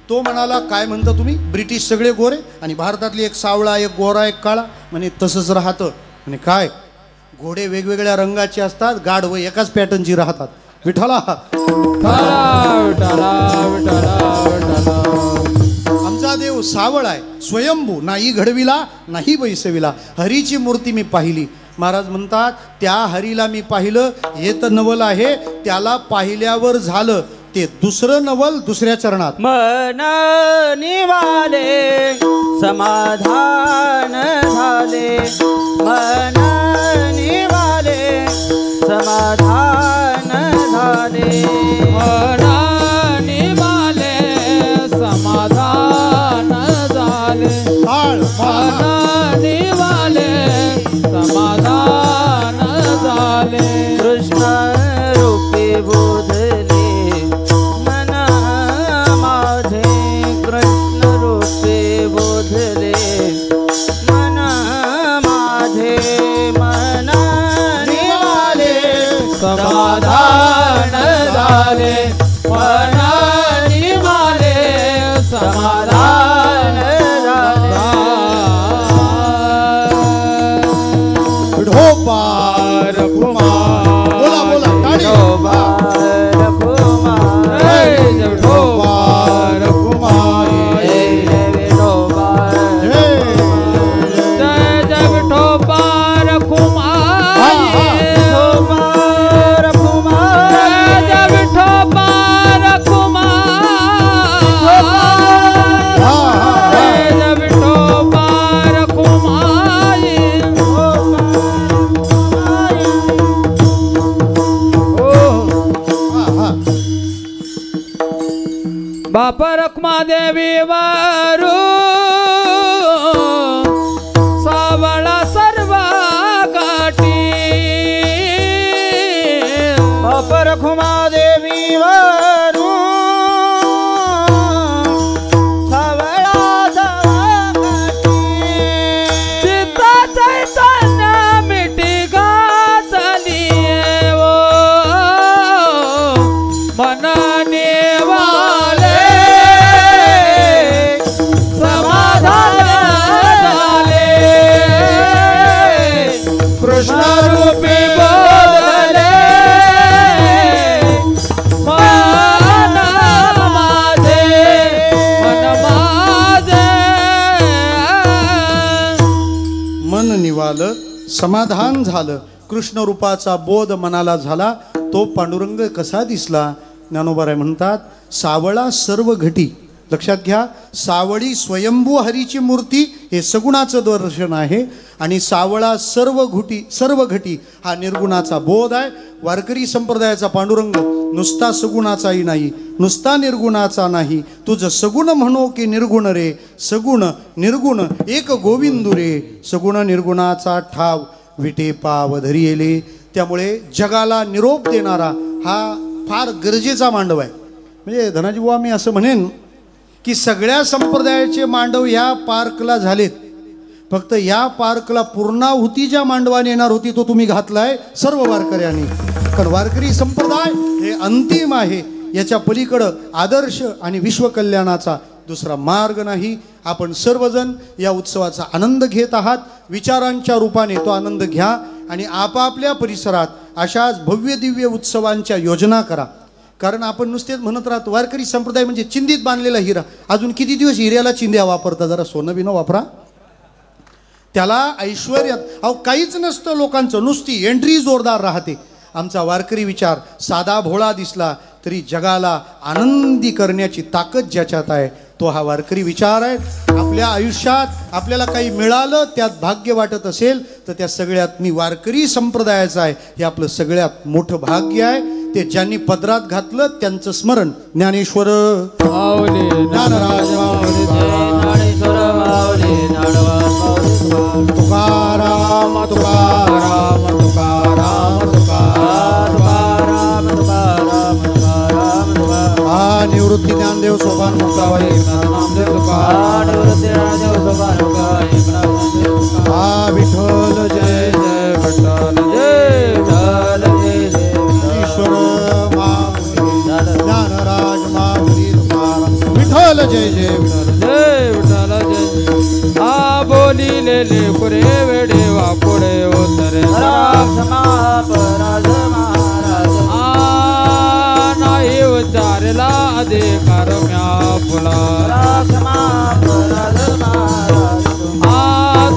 तो म्हणाला, काय म्हणता तुम्ही, ब्रिटिश सगळे गोरे आणि भारतातली एक सावळा, एक गोरा, एक काळा. म्हणे तसंच राहतं. म्हणे काय, घोडे वेगवेगळ्या रंगाचे असतात, गाढवं एकाच पॅटर्नची राहतात. विठला. आमचा देव सावळ आहे, स्वयंभू, नाही घडविला नाही बैसविला. हरीची मूर्ती मी पाहिली. महाराज म्हणतात, त्या हरीला मी पाहिलं, हे तर नवल आहे, त्याला पाहिल्यावर झालं ते दुसरं नवल दुसऱ्या चरणात. मन निवाले समाधान झाले, मन निवाले समाधान झाले, मन निवाले समाधान झाले, मन निवाले समाधान झाले. कृष्ण रूपी बोधले मन माझे, कृष्ण रूपी बोधले मन माझे, मन निवाले समाधान झाले, मन निवाले समाधान झाले. ढोबार कुमार, बोला बोला, ढोबार कुमार, ढोबार बाप रखमा देवी वारू सावळा सर्व गाठी बाप रखमा देवी वारू समाधान झालं. कृष्ण रूपाचा बोध मनाला झाला. तो पांडुरंग कसा दिसला? ज्ञानोबाराय म्हणतात सावळा सर्व घटी. लक्षात घ्या, सावळी स्वयंभू हरीची मूर्ती हे सगुणाचं दर्शन आहे आणि सावळा सर्व घटी हा निर्गुणाचा बोध आहे. वारकरी संप्रदायाचा पांडुरंग नुसता सगुणाचाही नाही, नुसता निर्गुणाचा नाही. तुझं सगुण म्हणो की निर्गुण रे, सगुण निर्गुण एक गोविंदू रे, सगुण निर्गुणाचा ठाव विटे पाव धरियेले. त्यामुळे जगाला निरोप देणारा हा फार गरजेचा मांडव आहे. म्हणजे धनाजी बुवा, मी असं म्हणेन की सगळ्या संप्रदायाचे मांडव ह्या पार्कला झालेत. फक्त या पार्कला पूर्णाहुती ज्या मांडवाने येणार होती तो तुम्ही घातलाय सर्व वारकऱ्यांनी. कारण वारकरी संप्रदाय हे अंतिम आहे. याच्या पलीकडं आदर्श आणि विश्वकल्याणाचा दुसरा मार्ग नाही. आपण सर्वजण या उत्सवाचा आनंद घेत आहात. विचारांच्या रूपाने तो आनंद घ्या आणि आपापल्या परिसरात अशाच भव्य दिव्य उत्सवांच्या योजना करा. कारण आपण नुसतेच म्हणत राहतो वारकरी संप्रदाय म्हणजे चिंधीत बांधलेला हिरा. अजून किती दिवस हिऱ्याला चिंध्या वापरता? जरा सोनं बिनं वापरा. त्याला ऐश्वर्यात अहो काहीच नसतं. लोकांचं नुसती एंट्री जोरदार राहते. आमचा वारकरी विचार साधा भोळा दिसला तरी जगाला आनंदी करण्याची ताकद ज्याच्यात आहे तो हा वारकरी विचार आहे. आपल्या आयुष्यात आपल्याला काही मिळालं, त्यात भाग्य वाटत असेल तर त्या सगळ्यात मी वारकरी संप्रदायाचं आहे हे आपलं सगळ्यात मोठं भाग्य आहे. ते ज्यांनी पदरात घातलं त्यांचं स्मरण ज्ञानेश्वर माऊली, ज्ञानराज माऊली, ज्ञानेश्वर माऊली, ज्ञानवान तुकाराम तुकाराम तुकाराम तुकाराम हा निवृत्ती ज्ञानदेव सोपान मुक्ताबाई नामदेव तुकाराम हा विठ्ठल जय जय विठ्ठल जय ईश्वर माऊली ज्ञानराज माऊली तुकाराम विठ्ठल जय जय विठ्ठल जय विठ्ठल जय. हा बोलिले लेकुरे वेडे वापुडे उतरे नाही उच्चारला अधिकार म्या फुला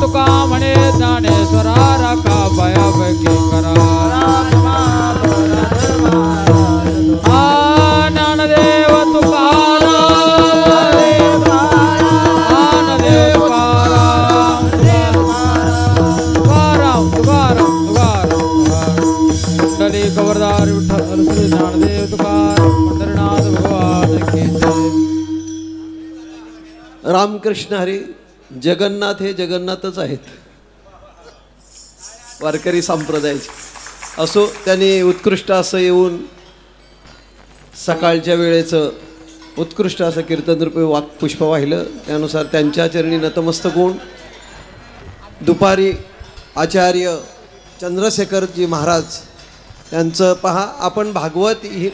तुका म्हणे ज्ञानेश्वरा राखा भयाभकी करा. ज्ञानदेव तुकाराम, ज्ञानदेव तुकाराम, तुकाराम तुकाराम तुकाराम. कुंडली खबरदार विठ्ठल श्री ज्ञानदेव तुकाराम पंढरीनाथ भगवान की जय. रामकृष्ण हरी. जगन्नाथ हे जगन्नाथच आहेत वारकरी संप्रदायाचे. असो त्यांनी उत्कृष्ट असं येऊन सकाळच्या वेळेचं उत्कृष्ट असं कीर्तनरूपी पुष्प वाहिलं. त्यानुसार त्यांच्या चरणी नतमस्तक होऊन दुपारी आचार्य चंद्रशेखरजी महाराज यांचं पहा. आपण भागवत ही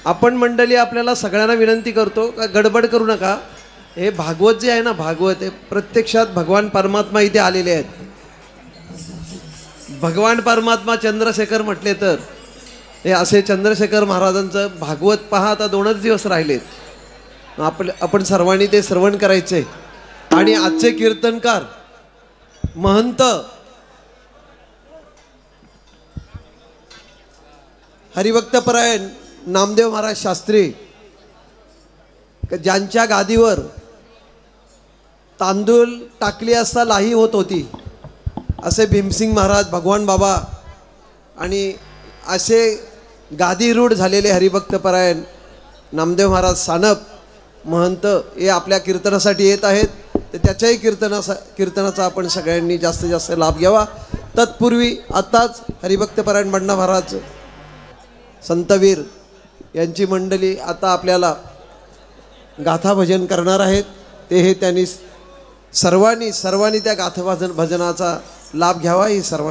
आपण मंडळी आपल्याला सगळ्यांना विनंती करतो का गडबड करू नका. हे भागवत जे आहे ना, भागवत हे प्रत्यक्षात भगवान परमात्मा इथे आलेले आहेत. भगवान परमात्मा चंद्रशेखर म्हटले तर हे असे चंद्रशेखर महाराजांचं भागवत पहा. आता 2च दिवस राहिलेत. आपण सर्वांनी ते श्रवण करायचे. आणि आजचे कीर्तनकार महंत हरिभक्तपरायण नामदेव महाराज शास्त्री, ज्यांच्या गादीवर तांदूळ टाकली असता लाही होत होती, असे भीमसिंग महाराज, भगवान बाबा आणि असे गादीरूढ झालेले हरिभक्तपरायण नामदेव महाराज सानप महंत हे आपल्या कीर्तनासाठी येत आहेत, तर त्याच्याही कीर्तनाचा आपण सगळ्यांनी जास्तीत जास्त लाभ घ्यावा. तत्पूर्वी आत्ताच हरिभक्तपरायण बंडा महाराज संतवीर यांची मंडळी आता आपल्याला गाथा भजन करणार आहेत. ते हे त्यांनी सर्वांनी त्या गाथा भजनाचा लाभ घ्यावा ही सर्व